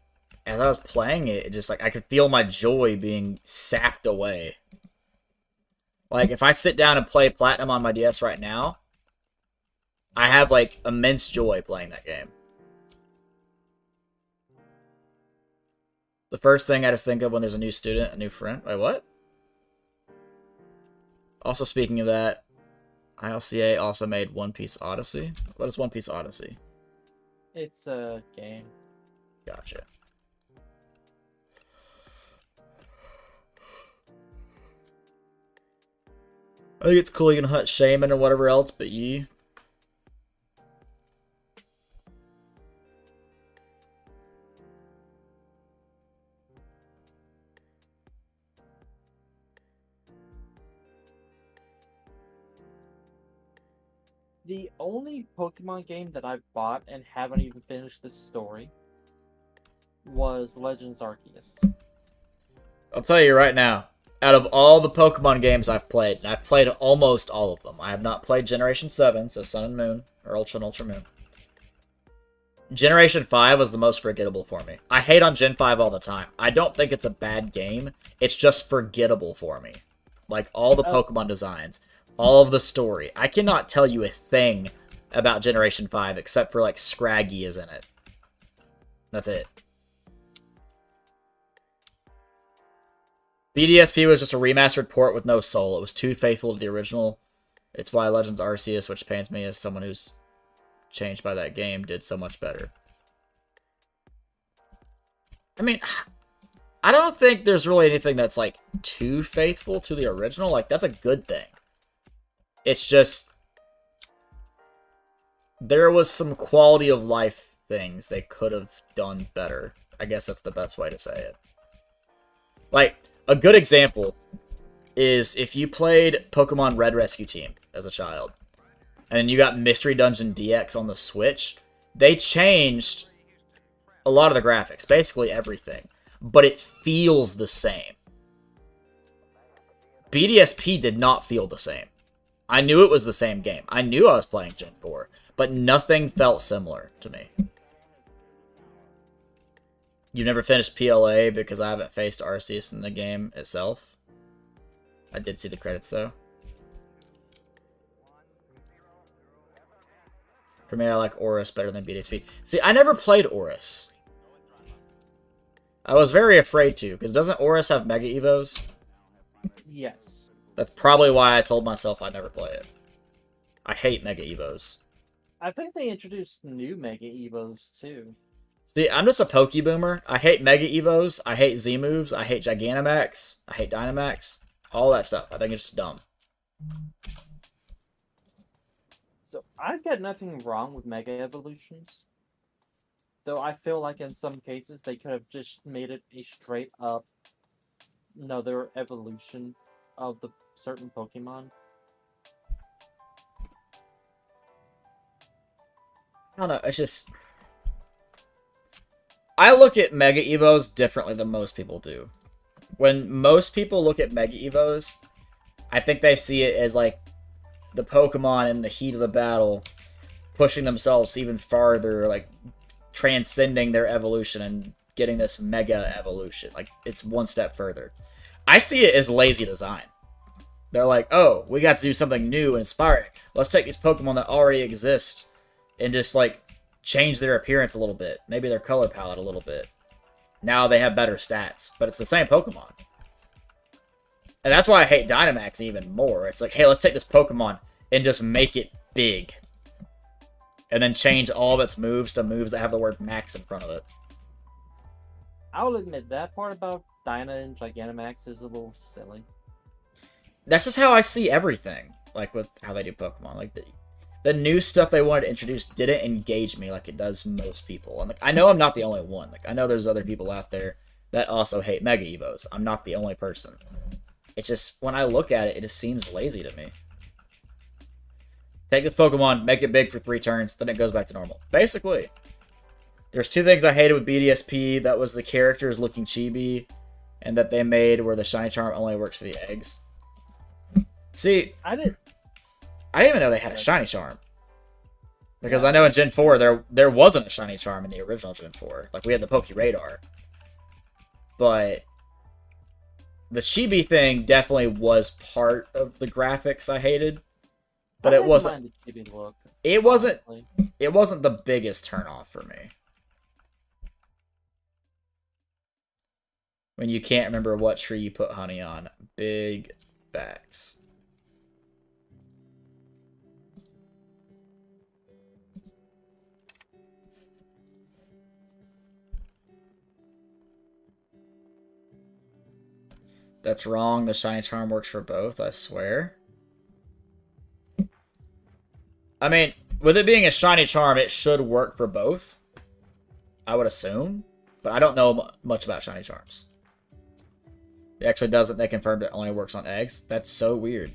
as I was playing it, just like I could feel my joy being sapped away. Like, if I sit down and play Platinum on my DS right now, I have, like, immense joy playing that game. The first thing I just think of when there's a new student, a new friend. Wait, what? Also, speaking of that, ILCA also made One Piece Odyssey. What is One Piece Odyssey? It's a game. Gotcha. I think it's cool you can hunt Shaman or whatever else, but ye. The only Pokemon game that I've bought and haven't even finished the story was Legends Arceus. I'll tell you right now, out of all the Pokemon games I've played, and I've played almost all of them. I have not played Generation 7, so Sun and Moon, or Ultra and Ultra Moon. Generation 5 was the most forgettable for me. I hate on Gen 5 all the time. I don't think it's a bad game. It's just forgettable for me. Like, all the Pokemon designs, all of the story. I cannot tell you a thing about Generation 5 except for, like, Scraggy is in it. That's it. BDSP was just a remastered port with no soul. It was too faithful to the original. It's why Legends Arceus, which pains me as someone who's changed by that game, did so much better. I mean, I don't think there's really anything that's, like, too faithful to the original. Like, that's a good thing. It's just, there was some quality of life things they could have done better. I guess that's the best way to say it. Like, a good example is if you played Pokemon Red Rescue Team as a child, and you got Mystery Dungeon DX on the Switch, they changed a lot of the graphics, basically everything, but it feels the same. BDSP did not feel the same. I knew it was the same game. I knew I was playing Gen 4, but nothing felt similar to me. You never finished PLA because I haven't faced Arceus in the game itself. I did see the credits, though. For me, I like Oris better than BDSP. See, I never played Oris. I was very afraid to, because doesn't Oris have Mega Evos? Yes. That's probably why I told myself I'd never play it. I hate Mega Evos. I think they introduced new Mega Evos, too. See, I'm just a Pokeboomer. I hate Mega Evos. I hate Z-Moves. I hate Gigantamax. I hate Dynamax. All that stuff. I think it's just dumb. So, I've got nothing wrong with Mega Evolutions. Though I feel like in some cases they could have just made it a straight up another evolution of the certain Pokemon. I don't know. It's just, I look at Mega Evos differently than most people do. When most people look at Mega Evos, I think they see it as like the Pokemon in the heat of the battle pushing themselves even farther, like transcending their evolution and getting this mega evolution. Like, it's one step further. I see it as lazy design. They're like, oh, we got to do something new and inspiring. Let's take these Pokemon that already exist and just, like, change their appearance a little bit. Maybe their color palette a little bit. Now they have better stats, but it's the same Pokemon. And that's why I hate Dynamax even more. It's like, hey, let's take this Pokemon and just make it big. And then change all of its moves to moves that have the word max in front of it. I will admit that part about Dyna and Gigantamax is a little silly. That's just how I see everything. Like, with how they do Pokemon. Like, the new stuff they wanted to introduce didn't engage me like it does most people. And like, I know I'm not the only one. Like, I know there's other people out there that also hate Mega Evos. I'm not the only person. It's just, when I look at it, it just seems lazy to me. Take this Pokemon, make it big for 3 turns, then it goes back to normal. Basically. There's 2 things I hated with BDSP. That was the characters looking chibi, and that they made where the Shiny Charm only works for the eggs. See, I didn't even know they had a Shiny Charm. Because I know in Gen 4, there wasn't a Shiny Charm in the original Gen 4. Like, we had the Poke Radar. But the chibi thing definitely was part of the graphics I hated. But it wasn't. Look, it wasn't. It wasn't the biggest turnoff for me. When you can't remember what tree you put honey on, big facts. That's wrong. The Shiny Charm works for both, I swear. I mean, with it being a Shiny Charm, it should work for both. I would assume. But I don't know much about Shiny Charms. It actually doesn't. They confirmed it only works on eggs. That's so weird.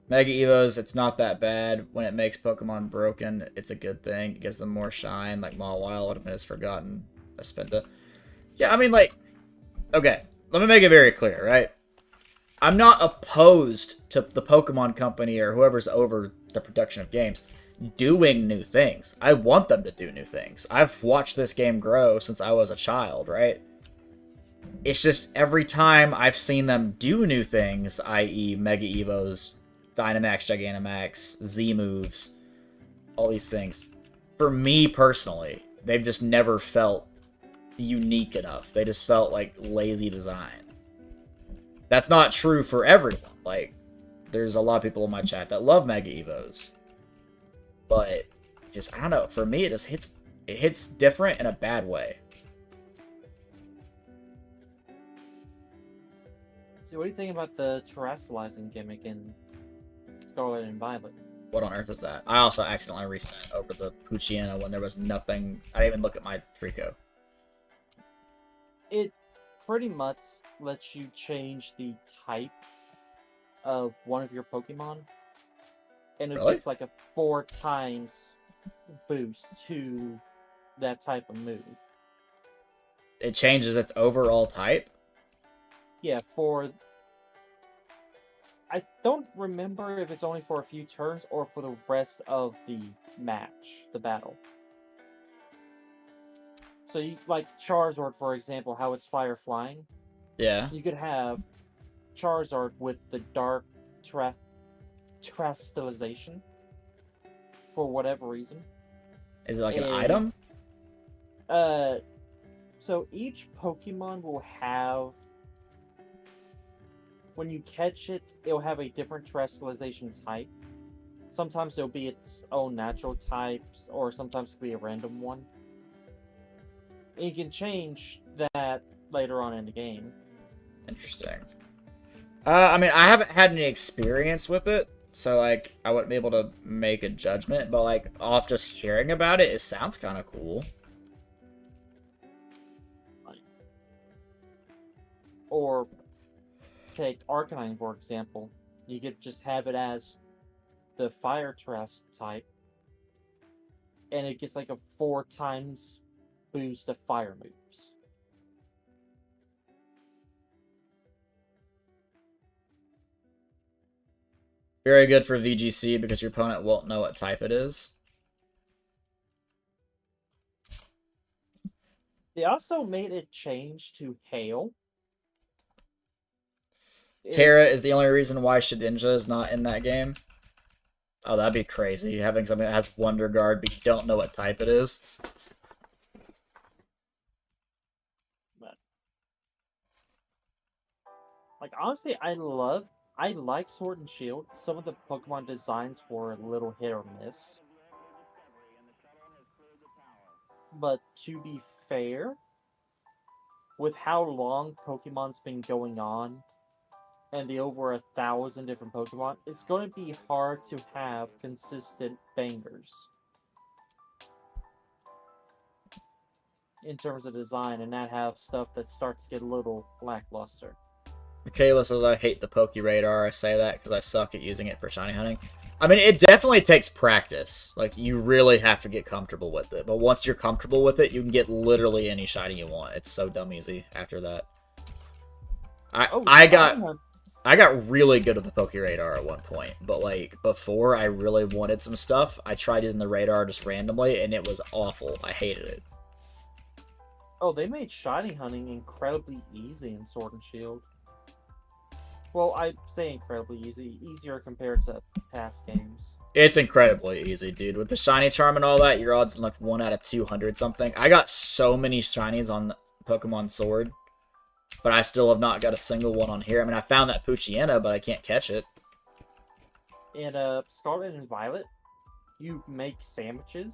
Mega Evos, it's not that bad. When it makes Pokemon broken, it's a good thing. It gives them more shine, like Mawile would have been as forgotten. Espinda. Yeah, I mean, like, okay, let me make it very clear, right? I'm not opposed to the Pokemon Company or whoever's over the production of games doing new things. I want them to do new things. I've watched this game grow since I was a child, right? It's just every time I've seen them do new things, i.e. Mega Evos, Dynamax, Gigantamax, Z moves, all these things, for me personally, they've just never felt unique enough. They just felt like lazy design. That's not true for everyone. Like, there's a lot of people in my chat that love Mega Evos. But, just, I don't know, for me, it just hits different in a bad way. So what do you think about the terrestrializing gimmick in Scarlet and Violet? What on earth is that? I also accidentally reset over the Poochyena when there was nothing. I didn't even look at my Treecko. It pretty much lets you change the type of one of your Pokemon. And it Really? gives like a 4 times boost to that type of move. It changes its overall type? Yeah, I don't remember if it's only for a few turns or for the rest of the match, the battle. So, you, like Charizard, for example, how it's fire flying. Yeah. You could have Charizard with the dark terrestrialization for whatever reason. Is it like an item? So each Pokemon will have, when you catch it, it'll have a different terrestrialization type. Sometimes it'll be its own natural types, or sometimes it'll be a random one. And you can change that later on in the game. Interesting. I mean, I haven't had any experience with it, so, like, I wouldn't be able to make a judgment, but, like, off just hearing about it, it sounds kind of cool. Or take Arcanine, for example. You could just have it as the Fire Terrest type, and it gets like a 4 times boost of fire moves. Very good for VGC because your opponent won't know what type it is. They also made a change to Hail. Terra is the only reason why Shedinja is not in that game. Oh, that'd be crazy. Having something that has Wonder Guard, but you don't know what type it is. Like, honestly, I like Sword and Shield. Some of the Pokemon designs were a little hit or miss. But to be fair, with how long Pokemon's been going on, and the over 1,000 different Pokemon, it's going to be hard to have consistent bangers in terms of design and not have stuff that starts to get a little lackluster. Kayla says I hate the Poke Radar. I say that because I suck at using it for shiny hunting. I mean, it definitely takes practice. Like, you really have to get comfortable with it. But once you're comfortable with it, you can get literally any shiny you want. It's so dumb easy after that. I got really good at the Poke Radar at one point. But, like, before I really wanted some stuff, I tried using the radar just randomly, and it was awful. I hated it. Oh, they made shiny hunting incredibly easy in Sword and Shield. Well, I say incredibly easy. Easier compared to past games. It's incredibly easy, dude. With the shiny charm and all that, your odds are like 1 out of 200 something. I got so many shinies on Pokemon Sword, but I still have not got a single one on here. I mean, I found that Poochyena, but I can't catch it. In Scarlet and Violet, you make sandwiches,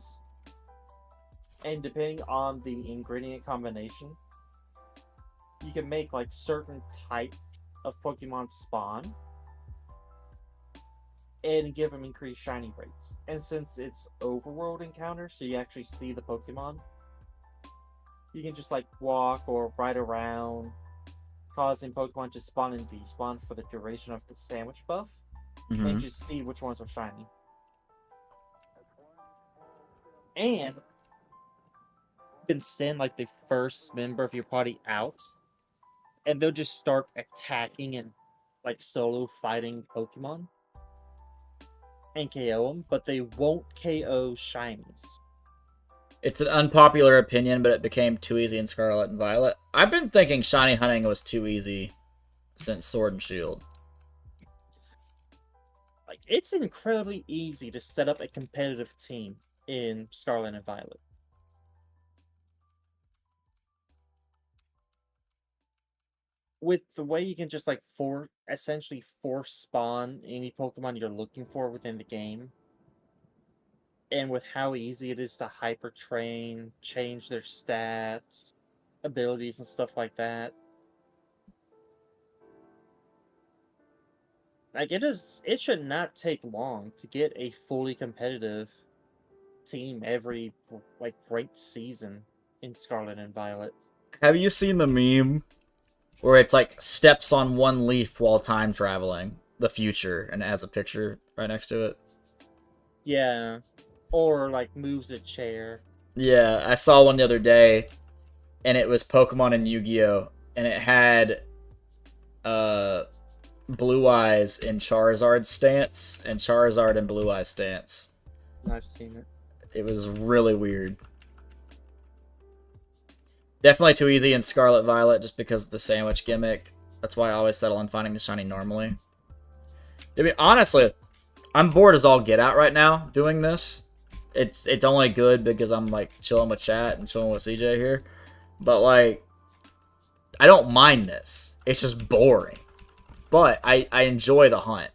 and depending on the ingredient combination, you can make like certain types of Pokemon spawn and give them increased shiny rates. And since it's overworld encounter, so you actually see the Pokemon, you can just like walk or ride around, causing Pokemon to spawn and despawn for the duration of the sandwich buff, and just see which ones are shiny. And you can send like the first member of your party out, and they'll just start attacking and like solo fighting Pokemon and KO them, but they won't KO shinies. It's an unpopular opinion, but it became too easy in Scarlet and Violet. I've been thinking shiny hunting was too easy since Sword and Shield. Like, it's incredibly easy to set up a competitive team in Scarlet and Violet. With the way you can just like essentially force spawn any Pokemon you're looking for within the game, and with how easy it is to hyper train, change their stats, abilities, and stuff like that, like it should not take long to get a fully competitive team every like ranked season in Scarlet and Violet. Have you seen the meme where it's like steps on one leaf while time traveling the future, and it has a picture right next to it? Yeah. Or like moves a chair. Yeah, I saw one the other day, and it was Pokemon and Yu-Gi-Oh! And it had Blue Eyes in Charizard's stance, and Charizard in Blue Eyes stance. I've seen it. It was really weird. Definitely too easy in Scarlet Violet just because of the sandwich gimmick. That's why I always settle on finding the shiny normally. I mean, honestly, I'm bored as all get out right now doing this. It's only good because I'm like chilling with chat and chilling with CJ here. But like, I don't mind this. It's just boring. But I enjoy the hunt.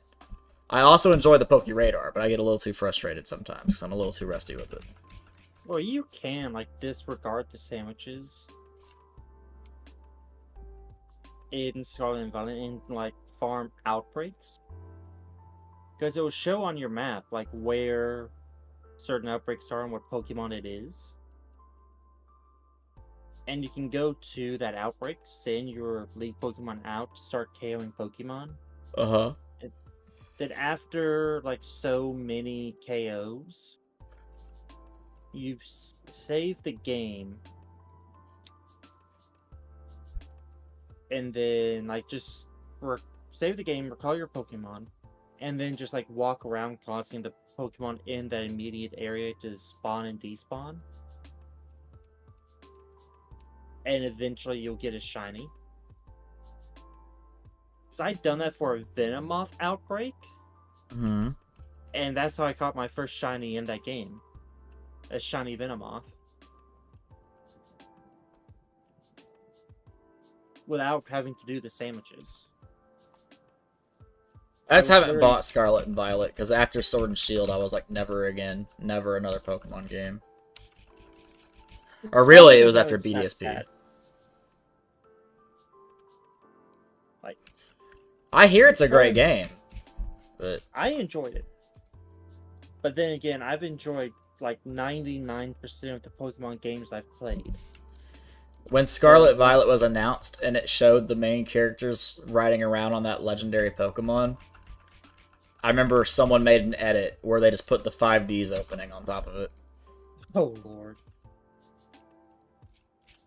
I also enjoy the Poke Radar, but I get a little too frustrated sometimes because I'm a little too rusty with it. Well, you can like disregard the sandwiches in Scarlet and Violet and like farm outbreaks, because it will show on your map like where certain outbreaks are and what Pokemon it is, and you can go to that outbreak, send your lead Pokemon out to start KOing Pokemon. Then after like so many KOs, you save the game, and then like just save the game, recall your Pokemon, and then just like walk around causing the Pokemon in that immediate area to spawn and despawn, and eventually you'll get a shiny. Because I'd done that for a Venomoth outbreak, and that's how I caught my first shiny in that game. A shiny Venomoth. Without having to do the sandwiches. I just haven't bought Scarlet and Violet because after Sword and Shield, I was like, never again. Never another Pokemon game. Or really, it was after BDSP. I hear it's a great game, but I enjoyed it. But then again, I've enjoyed like 99% of the Pokemon games I've played. when Scarlet Violet was announced and it showed the main characters riding around on that legendary Pokemon, I remember someone made an edit where they just put the 5Ds opening on top of it. Oh, Lord.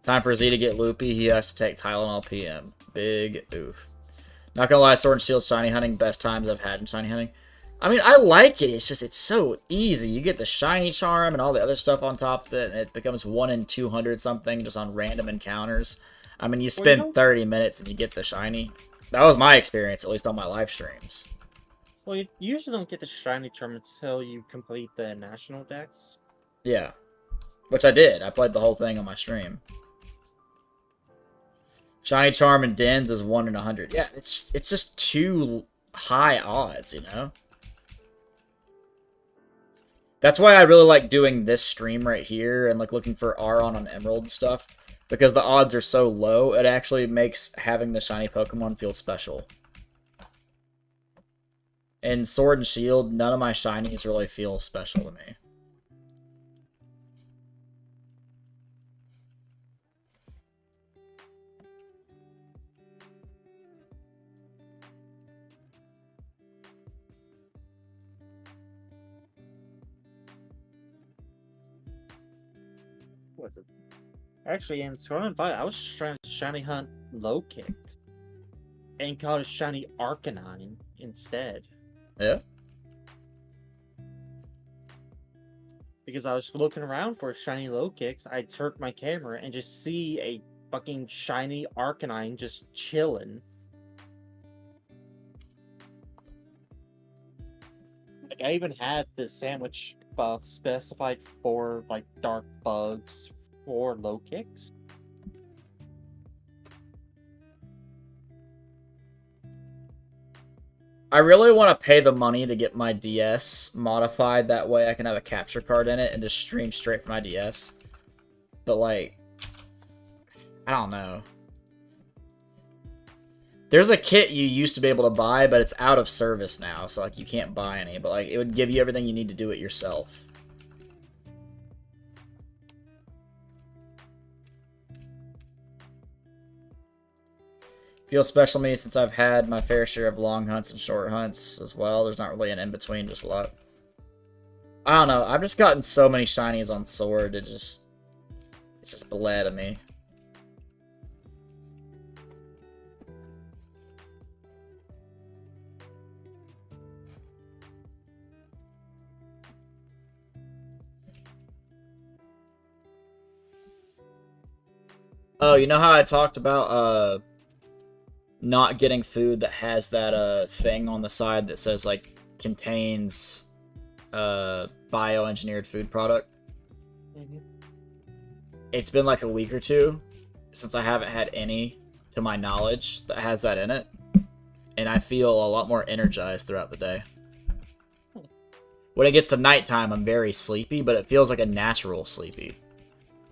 Time for Z to get loopy. He has to take Tylenol PM. Big oof. Not gonna lie, Sword and Shield shiny hunting, best times I've had in shiny hunting. I mean, I like it. It's just, it's so easy. You get the shiny charm and all the other stuff on top of it, and it becomes 1 in 200 something just on random encounters. I mean, you spend 30 minutes and you get the shiny. That was my experience, at least on my live streams. Well, you usually don't get the shiny charm until you complete the national decks. Yeah. Which I did. I played the whole thing on my stream. Shiny charm and Dens is 1 in 100. Yeah, it's just too high odds, you know? That's why I really like doing this stream right here and like looking for Aron on Emerald and stuff. Because the odds are so low, it actually makes having the shiny Pokemon feel special. In Sword and Shield, none of my shinies really feel special to me. Was it? Actually, in Scarlet Violet, I was trying to shiny hunt low kicks and caught a shiny Arcanine instead. Yeah? Because I was looking around for shiny low kicks, I turned my camera and just see a fucking shiny Arcanine just chilling. Like, I even had the sandwich buff specified for like dark bugs for low kicks. I really want to pay the money to get my DS modified. That way I can have a capture card in it and just stream straight from my DS. But, like, I don't know. There's a kit you used to be able to buy, but it's out of service now. So, like, you can't buy any. But, like, it would give you everything you need to do it yourself. Feels special to me since I've had my fair share of long hunts and short hunts as well. There's not really an in-between, just a lot. I don't know. I've just gotten so many shinies on Sword. It's just bleh to me. Oh, you know how I talked about not getting food that has that thing on the side that says like contains bioengineered food product? Mm-hmm. It's been like a week or two since I haven't had any, to my knowledge, that has that in it. And I feel a lot more energized throughout the day. When it gets to nighttime, I'm very sleepy, but it feels like a natural sleepy.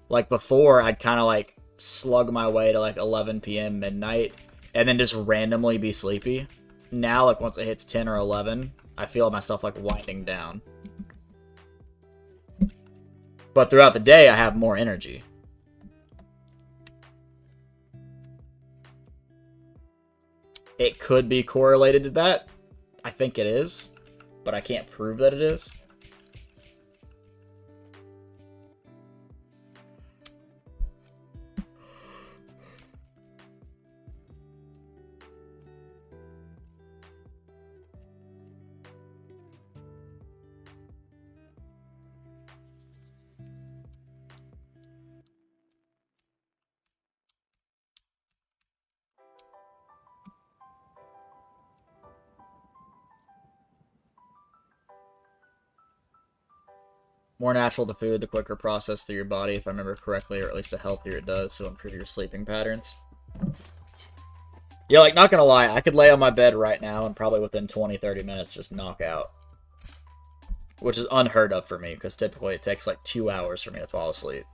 Like before, I'd kind of like slug my way to like 11 p.m. midnight and then just randomly be sleepy. Now, like once it hits 10 or 11, I feel myself like winding down. But throughout the day, I have more energy. It could be correlated to that. I think it is, but I can't prove that it is. More natural to food, the quicker process through your body, if I remember correctly, or at least the healthier it does, so improve your sleeping patterns. Yeah, like, not gonna lie, I could lay on my bed right now and probably within 20-30 minutes just knock out. Which is unheard of for me, because typically it takes like 2 hours for me to fall asleep.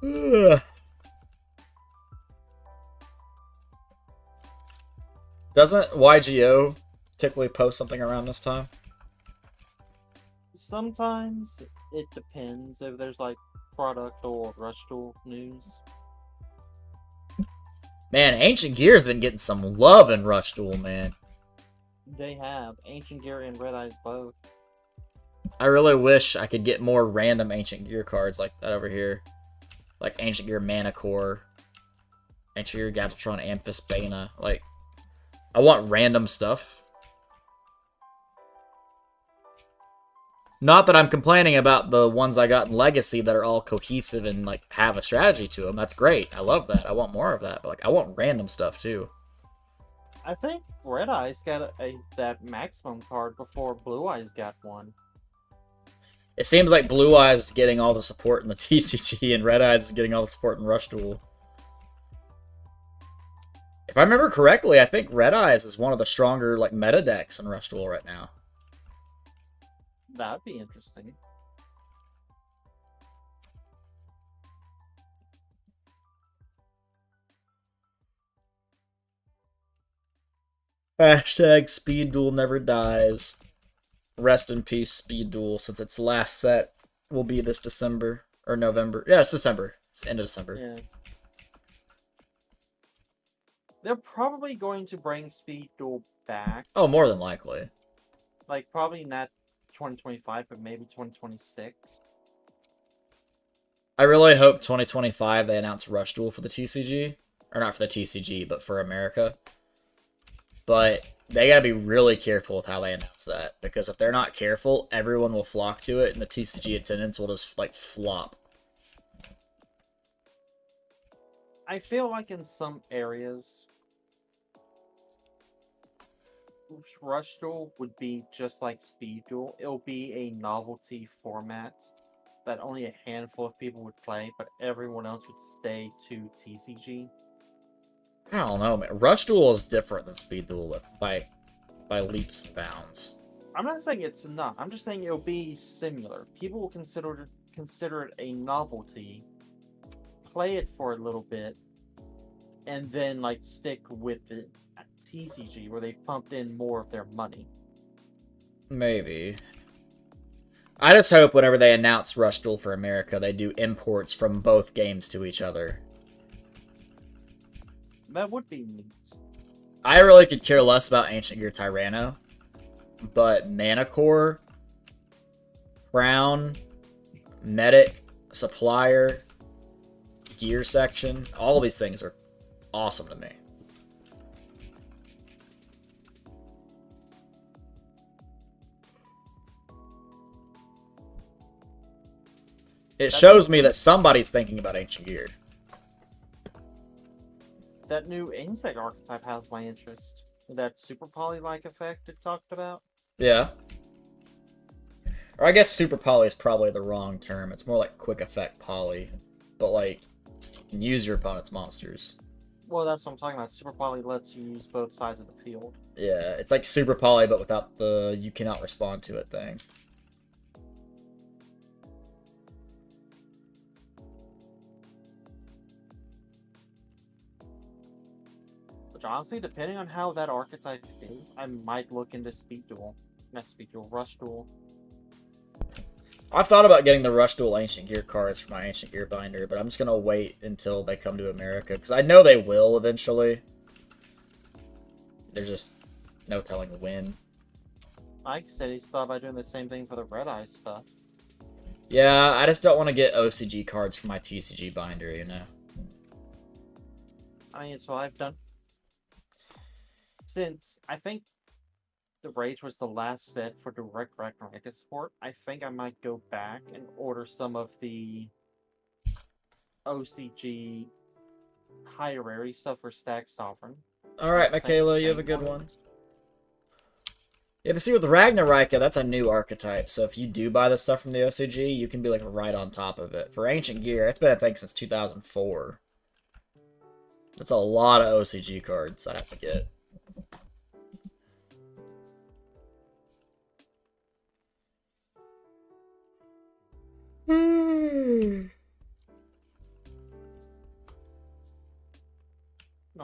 Ugh. Doesn't YGO typically post something around this time? Sometimes it depends if there's like product or rush tool news. Man, Ancient Gear's been getting some love in Rush Duel, man. They have Ancient Gear and Red Eyes both. I really wish I could get more random Ancient Gear cards like that over here. Like Ancient Gear Mana Core, Ancient Gear Gadgetron Amphis Bana. Like, I want random stuff. Not that I'm complaining about the ones I got in Legacy that are all cohesive and like have a strategy to them. That's great. I love that. I want more of that. But like, I want random stuff too. I think Red Eyes got that maximum card before Blue Eyes got one. It seems like Blue Eyes is getting all the support in the TCG and Red Eyes is getting all the support in Rush Duel. If I remember correctly, I think Red Eyes is one of the stronger like meta decks in Rush Duel right now. That'd be interesting. Hashtag Speed Duel never dies. Rest in peace, Speed Duel, since its last set will be this December. Or November. Yeah, it's December. It's end of December. Yeah. They're probably going to bring Speed Duel back. Oh, more than likely. Like, probably not 2025, but maybe 2026. I really hope 2025 they announce Rush Duel for the TCG. Or not for the TCG, but for America. But they gotta be really careful with how they announce that. Because if they're not careful, everyone will flock to it, and the TCG attendance will just, like, flop. I feel like in some areas, Rush Duel would be just like Speed Duel. It'll be a novelty format that only a handful of people would play, but everyone else would stay to TCG. I don't know, man. Rush Duel is different than Speed Duel by leaps and bounds. I'm not saying it's not. I'm just saying it'll be similar. People will consider it a novelty, play it for a little bit, and then like stick with it at TCG where they've pumped in more of their money. Maybe. I just hope whenever they announce Rush Duel for America, they do imports from both games to each other. That would be neat. I really could care less about Ancient Gear Tyranno, but Mana Core, Crown, Medic, Supplier, Gear Section, all of these things are awesome to me. It shows me that somebody's thinking about Ancient Gear. That new insect archetype has my interest. That super poly-like effect it talked about. Yeah. Or I guess super poly is probably the wrong term. It's more like quick effect poly. But like, you can use your opponent's monsters. Well, that's what I'm talking about. Super poly lets you use both sides of the field. Yeah, it's like super poly, but without the you cannot respond to it thing. Which honestly, depending on how that archetype is, I might look into Speed Duel. Not Speed Duel, Rush Duel. I've thought about getting the Rush Duel Ancient Gear cards for my Ancient Gear binder, but I'm just gonna wait until they come to America, because I know they will eventually. There's just no telling when. Mike said he's thought about doing the same thing for the Red Eyes stuff. Yeah, I just don't want to get OCG cards for my TCG binder, you know? I mean, it's what I've done. Since I think the Rage was the last set for direct Ragnarok support, I think I might go back and order some of the OCG high rarity stuff for Stack Sovereign. Alright, Michaela, you have a good one. Yeah, but see, with Ragnarika, that's a new archetype, so if you do buy the stuff from the OCG, you can be, like, right on top of it. For Ancient Gear, it's been a thing since 2004. That's a lot of OCG cards I'd have to get.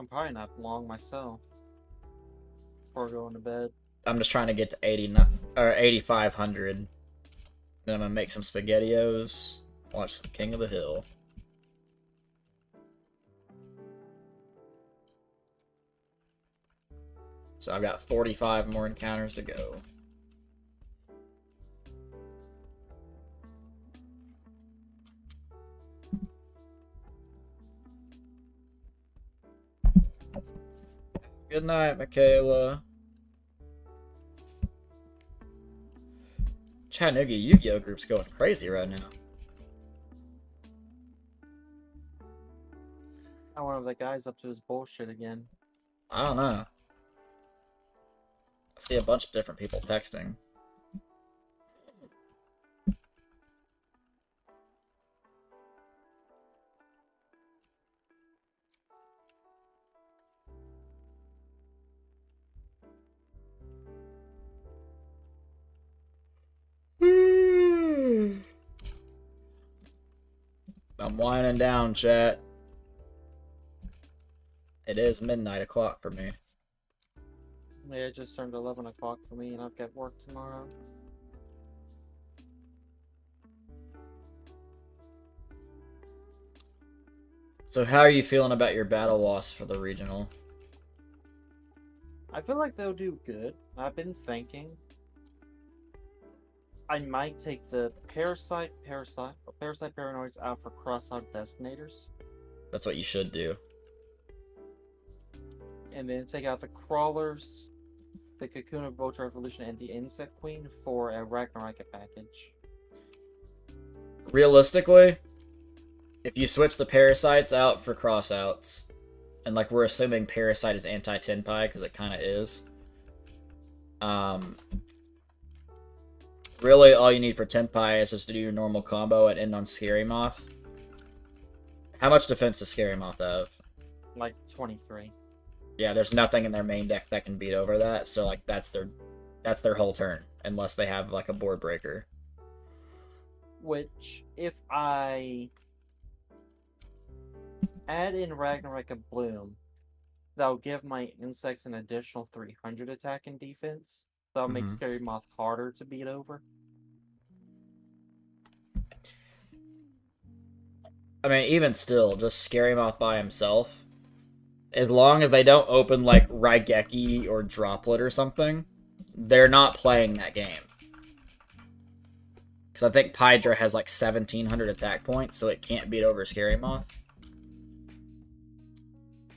I'm probably not long myself before going to bed. I'm just trying to get to 89 or 8,500. Then I'm gonna make some SpaghettiOs, watch some King of the Hill. So I've got 45 more encounters to go. Good night, Michaela. Chattanooga Yu-Gi-Oh! Group's going crazy right now. I wonder if that guy's up to his bullshit again. I don't know. I see a bunch of different people texting. I'm winding down, chat. It is midnight o'clock for me. Yeah, it just turned 11 o'clock for me, and I've got work tomorrow. So how are you feeling about your battle loss for the regional? I feel like they'll do good. I've been thinking I might take the parasite paranoids out for cross-out designators, That's what you should do. and then take out the crawlers, the Cocoon of Vulture Evolution, and the Insect Queen for a Ragnarok package. Realistically, if you switch the parasites out for crossouts, and like we're assuming parasite is anti-Tenpai because it kind of is, really all you need for Tenpai is just to do your normal combo and end on Scary Moth. How much defense does Scary Moth have? Like 23. Yeah, there's nothing in their main deck that can beat over that, so like that's their whole turn, unless they have like a board breaker. Which, if I add in Ragnarok of Bloom, that'll give my insects an additional 300 attack and defense. That'll make Mhm. Scary Moth harder to beat over. I mean, even still, just Scary Moth by himself, as long as they don't open like Raigeki or Droplet or something, they're not playing that game. Because I think Pydra has like 1,700 attack points, so it can't beat over Scary Moth.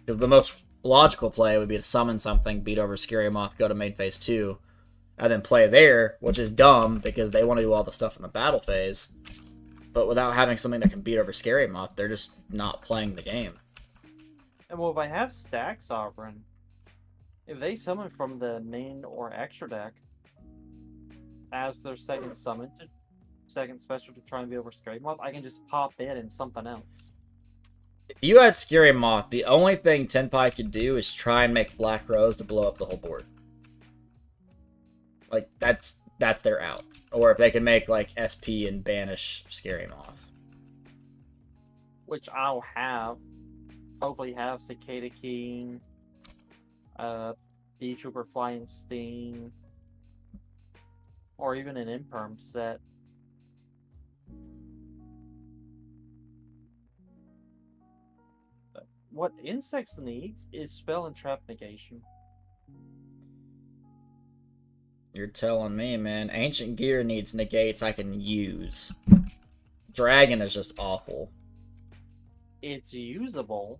Because the most logical play would be to summon something, beat over Scary Moth, go to main phase 2, and then play there, which is dumb because they want to do all the stuff in the battle phase. But without having something that can beat over Scary Moth, they're just not playing the game. And well, if I have Stack Sovereign, if they summon from the main or extra deck as their second special to try and beat over Scary Moth, I can just pop in and something else. If you had Scary Moth, the only thing Tenpai could do is try and make Black Rose to blow up the whole board. Like, that's their out. Or if they can make, like, SP and banish Scary Moth. Which I'll have. Hopefully have Cicada King, B-Trooper Flying Sting, or even an Imperm set. But what Insects needs is Spell and Trap Negation. You're telling me, man. Ancient Gear needs negates I can use. Dragon is just awful. It's usable,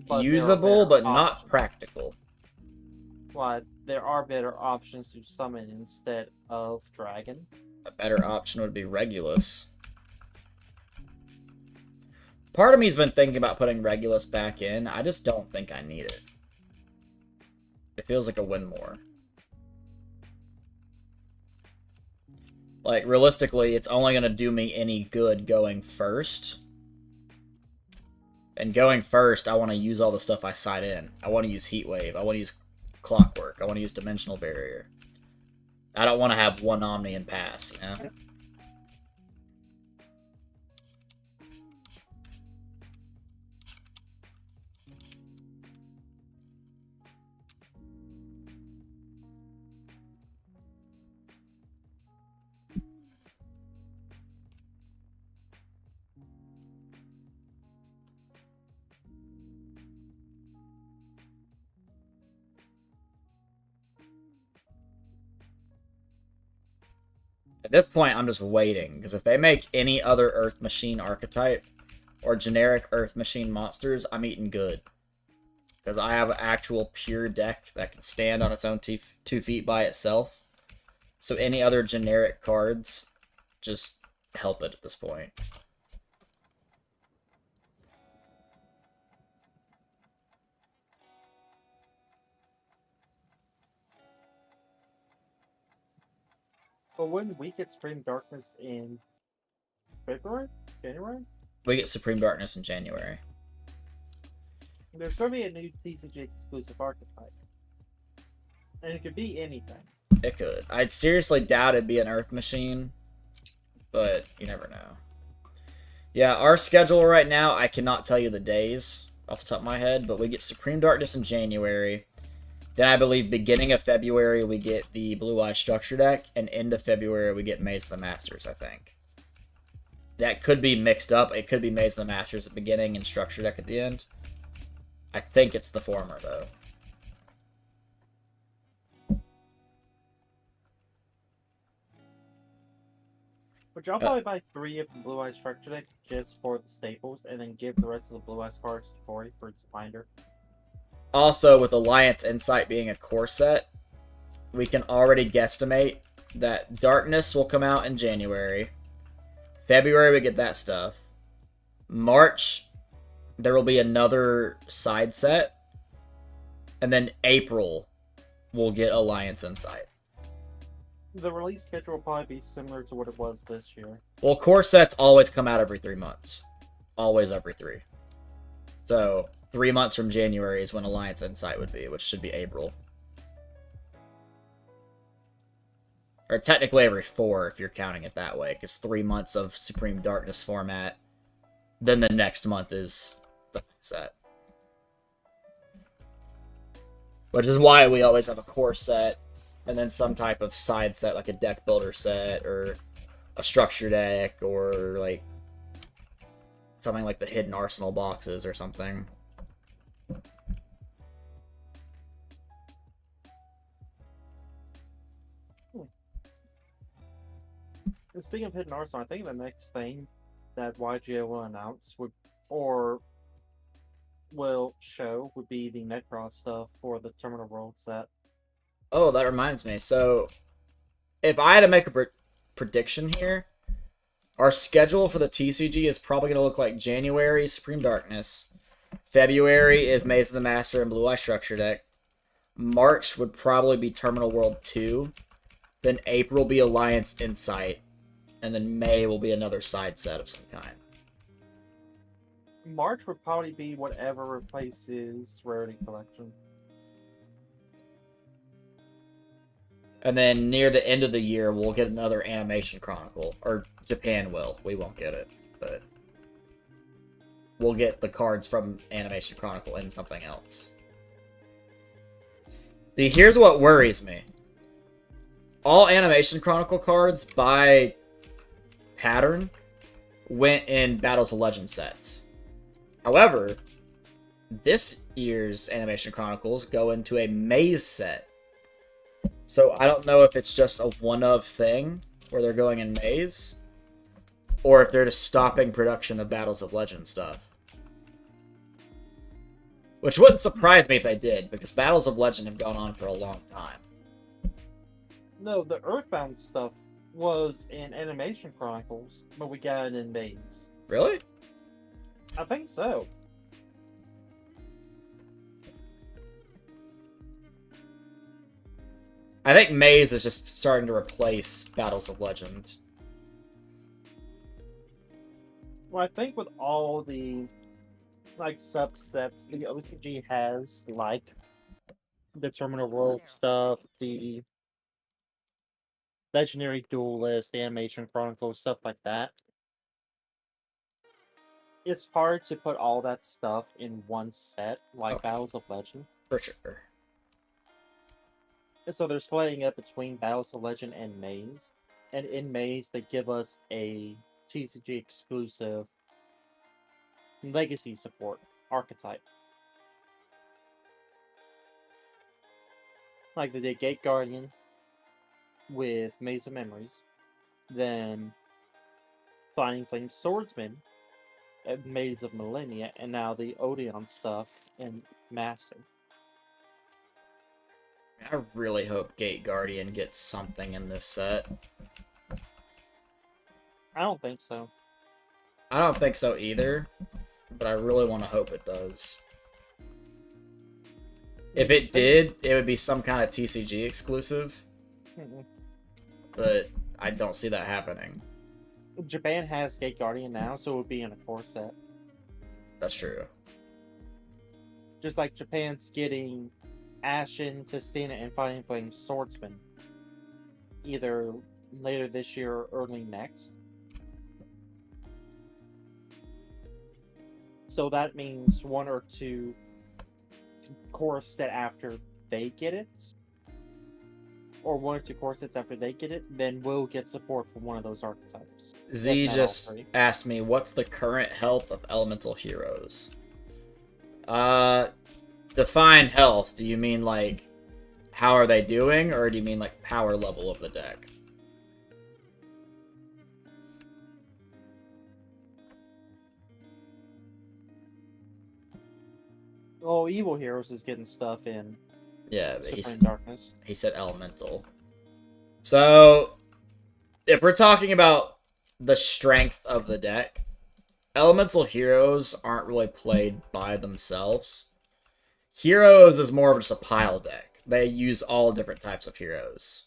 but Usable, but not practical. But there are better options to summon instead of Dragon. A better option would be Regulus. Part of me's been thinking about putting Regulus back in. I just don't think I need it. It feels like a win more. Like, realistically, it's only going to do me any good going first. And going first, I want to use all the stuff I side in. I want to use Heat Wave. I want to use Clockwork. I want to use Dimensional Barrier. I don't want to have one Omni and pass, you know? At this point, I'm just waiting, because if they make any other Earth Machine archetype or generic Earth Machine monsters, I'm eating good. Because I have an actual pure deck that can stand on its own 2 feet by itself. So any other generic cards just help it at this point. But when we get Supreme Darkness in February? January? We get Supreme Darkness in January. There's going to be a new TCG exclusive archetype. And it could be anything. It could. I'd seriously doubt it'd be an Earth Machine, but you never know. Yeah, our schedule right now, I cannot tell you the days off the top of my head, but we get Supreme Darkness in January. Then I believe beginning of February we get the Blue Eye Structure deck, and end of February we get Maze of the Masters, I think. That could be mixed up. It could be Maze of the Masters at the beginning and Structure deck at the end. I think it's the former, though. But y'all probably buy 3 of the Blue Eye Structure deck just for the staples, and then give the rest of the Blue Eyes cards to Corey for its binder. Also, with Alliance Insight being a core set, we can already guesstimate that Darkness will come out in January. February, we get that stuff. March, there will be another side set. And then April, we'll get Alliance Insight. The release schedule will probably be similar to what it was this year. Well, core sets always come out every 3 months. Always every 3. So, 3 months from January is when Alliance Insight would be, which should be April. Or technically every 4 if you're counting it that way, because 3 months of Supreme Darkness format, then the next month is the set. Which is why we always have a core set, and then some type of side set, like a deck builder set, or a structure deck, or like something like the Hidden Arsenal boxes or something. And speaking of Hidden Arsenal, I think the next thing that YGO will announce will show would be the Necron stuff for the Terminal World set. Oh, that reminds me. So, if I had to make a prediction here, our schedule for the TCG is probably going to look like January, Supreme Darkness. February is Maze of the Master and Blue Eye Structure deck. March would probably be Terminal World 2. Then April will be Alliance Insight. And then May will be another side set of some kind. March would probably be whatever replaces Rarity Collection. And then near the end of the year, we'll get another Animation Chronicle. Or Japan will. We won't get it. But we'll get the cards from Animation Chronicle and something else. See, here's what worries me. All Animation Chronicle cards by pattern went in Battles of Legend sets. However, this year's Animation Chronicles go into a Maze set. So I don't know if it's just a one-of thing where they're going in Maze, or if they're just stopping production of Battles of Legend stuff. Which wouldn't surprise me if they did, because Battles of Legend have gone on for a long time. No, the Earthbound stuff was in Animation Chronicles, but we got it in Maze. Really? I think so. I think Maze is just starting to replace Battles of Legend. Well, I think with all the subsets the OCG has, like the Terminal World stuff, the Legendary Duelist, the Animation Chronicles, stuff like that, it's hard to put all that stuff in one set, like Battles of Legend. For sure. And so they're splitting it between Battles of Legend and Maze. And in Maze, they give us a TCG exclusive Legacy support archetype. Like they did Gate Guardian with Maze of Memories. then Flying Flame Swordsman at Maze of Millennia, and now the Odeon stuff in Master. I really hope Gate Guardian gets something in this set. I don't think so. I don't think so either, but I really want to hope it does. If it did, it would be some kind of TCG exclusive, but I don't see that happening. Japan has Gate Guardian now, so it would be in a core set. That's true. Just like Japan's getting Ashen, Tistina, and Flying Flame Swordsman either later this year or early next. So that means one or two core set after they get it, or one or two core sets after they get it, then we'll get support from one of those archetypes. Z just asked me, what's the current health of elemental heroes? Define health. Do you mean like how are they doing, or do you mean like power level of the deck? Oh, Evil Heroes is getting stuff in. Yeah, but Supreme Darkness. He said elemental. So, if we're talking about the strength of the deck, elemental heroes aren't really played by themselves. Heroes is more of just a pile deck. They use all different types of heroes.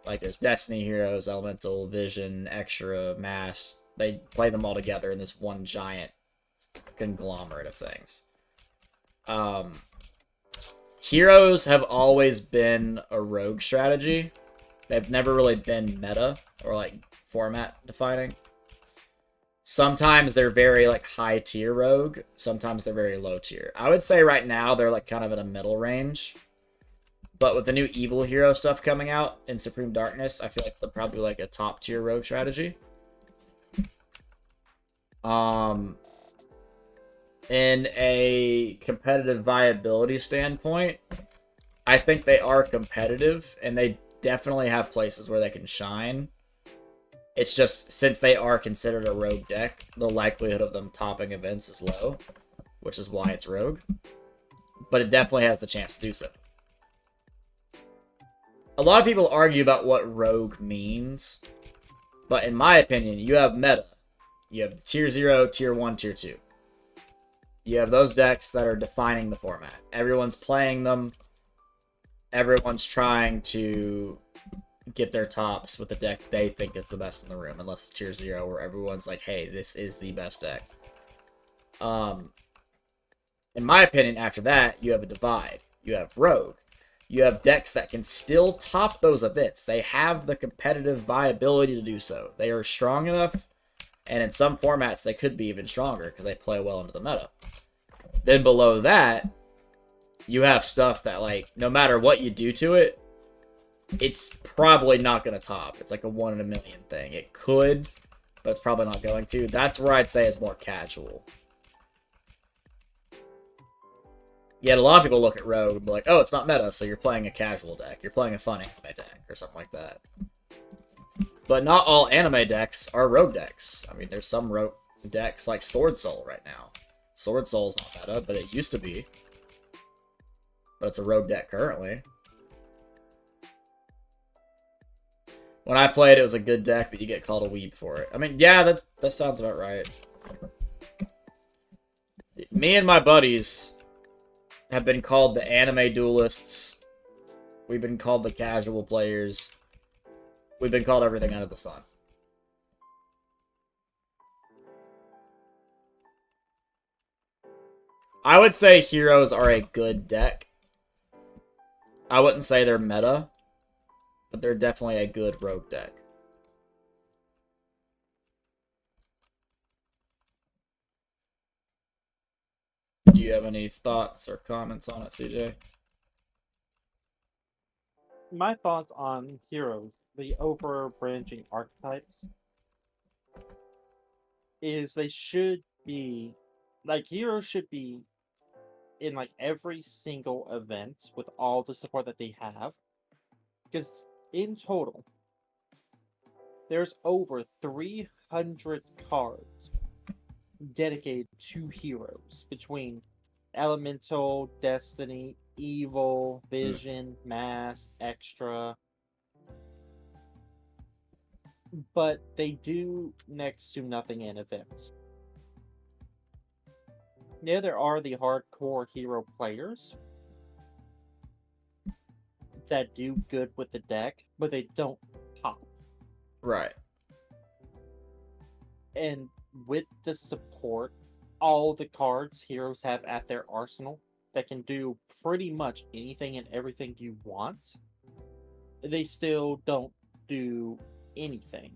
Like there's Destiny heroes, elemental, vision, extra, mass. They play them all together in this one giant conglomerate of things. Heroes have always been a rogue strategy. They've never really been meta or like format defining. Sometimes they're very like high tier rogue. Sometimes they're very low tier. I would say right now they're like kind of in a middle range. But with the new evil hero stuff coming out in Supreme Darkness, I feel like they're probably like a top tier rogue strategy. In a competitive viability standpoint, I think they are competitive, and they definitely have places where they can shine. It's just, since they are considered a rogue deck, the likelihood of them topping events is low, which is why it's rogue. But it definitely has the chance to do so. A lot of people argue about what rogue means, but in my opinion, you have meta. You have tier 0, tier 1, tier 2. You have those decks that are defining the format. Everyone's playing them. Everyone's trying to get their tops with the deck they think is the best in the room, unless it's tier 0, where everyone's like, hey, this is the best deck. In my opinion, after that, you have a divide. You have rogue. You have decks that can still top those events. They have the competitive viability to do so. They are strong enough, and in some formats, they could be even stronger because they play well into the meta. Then below that, you have stuff that, like, no matter what you do to it, it's probably not going to top. It's like a 1 in a million thing. It could, but it's probably not going to. That's where I'd say it's more casual. Yet a lot of people look at Rogue and be like, oh, it's not meta, so you're playing a casual deck. You're playing a fun anime deck or something like that. But not all anime decks are Rogue decks. I mean, there's some Rogue decks like Sword Soul right now. Sword Soul's not meta, but it used to be. But it's a Rogue deck currently. When I played, it was a good deck, but you get called a weeb for it. I mean, yeah, that sounds about right. Me and my buddies have been called the anime duelists. We've been called the casual players. We've been called everything under the sun. I would say heroes are a good deck. I wouldn't say they're meta, but they're definitely a good rogue deck. Do you have any thoughts or comments on it, CJ? My thoughts on heroes, the over-branching archetypes, is they should be, like, heroes should be in, like, every single event with all the support that they have. Because, in total, there's over 300 cards dedicated to heroes between Elemental, Destiny, Evil, Vision, Mass, Extra. But they do next to nothing in events. Yeah, there are the hardcore hero players that do good with the deck, but they don't pop. Right. And with the support, all the cards heroes have at their arsenal that can do pretty much anything and everything you want, they still don't do anything.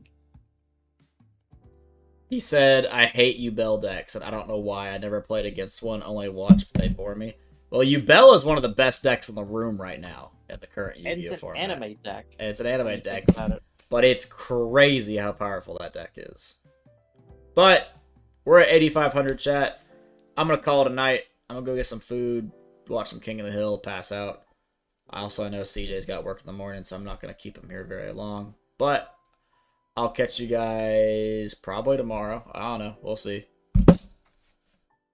He said, I hate Yubel decks, and I don't know why. I never played against one, only watched, but they bore me. Well, Yubel is one of the best decks in the room right now in the current And Yu-Gi-Oh it's an format. anime deck. And it's an anime when you deck, think about it. but it's crazy how powerful that deck is. But we're at 8,500 chat. I'm going to call it a night. I'm going to go get some food, watch some King of the Hill, pass out. I also know CJ's got work in the morning, so I'm not going to keep him here very long. But I'll catch you guys probably tomorrow. I don't know. We'll see.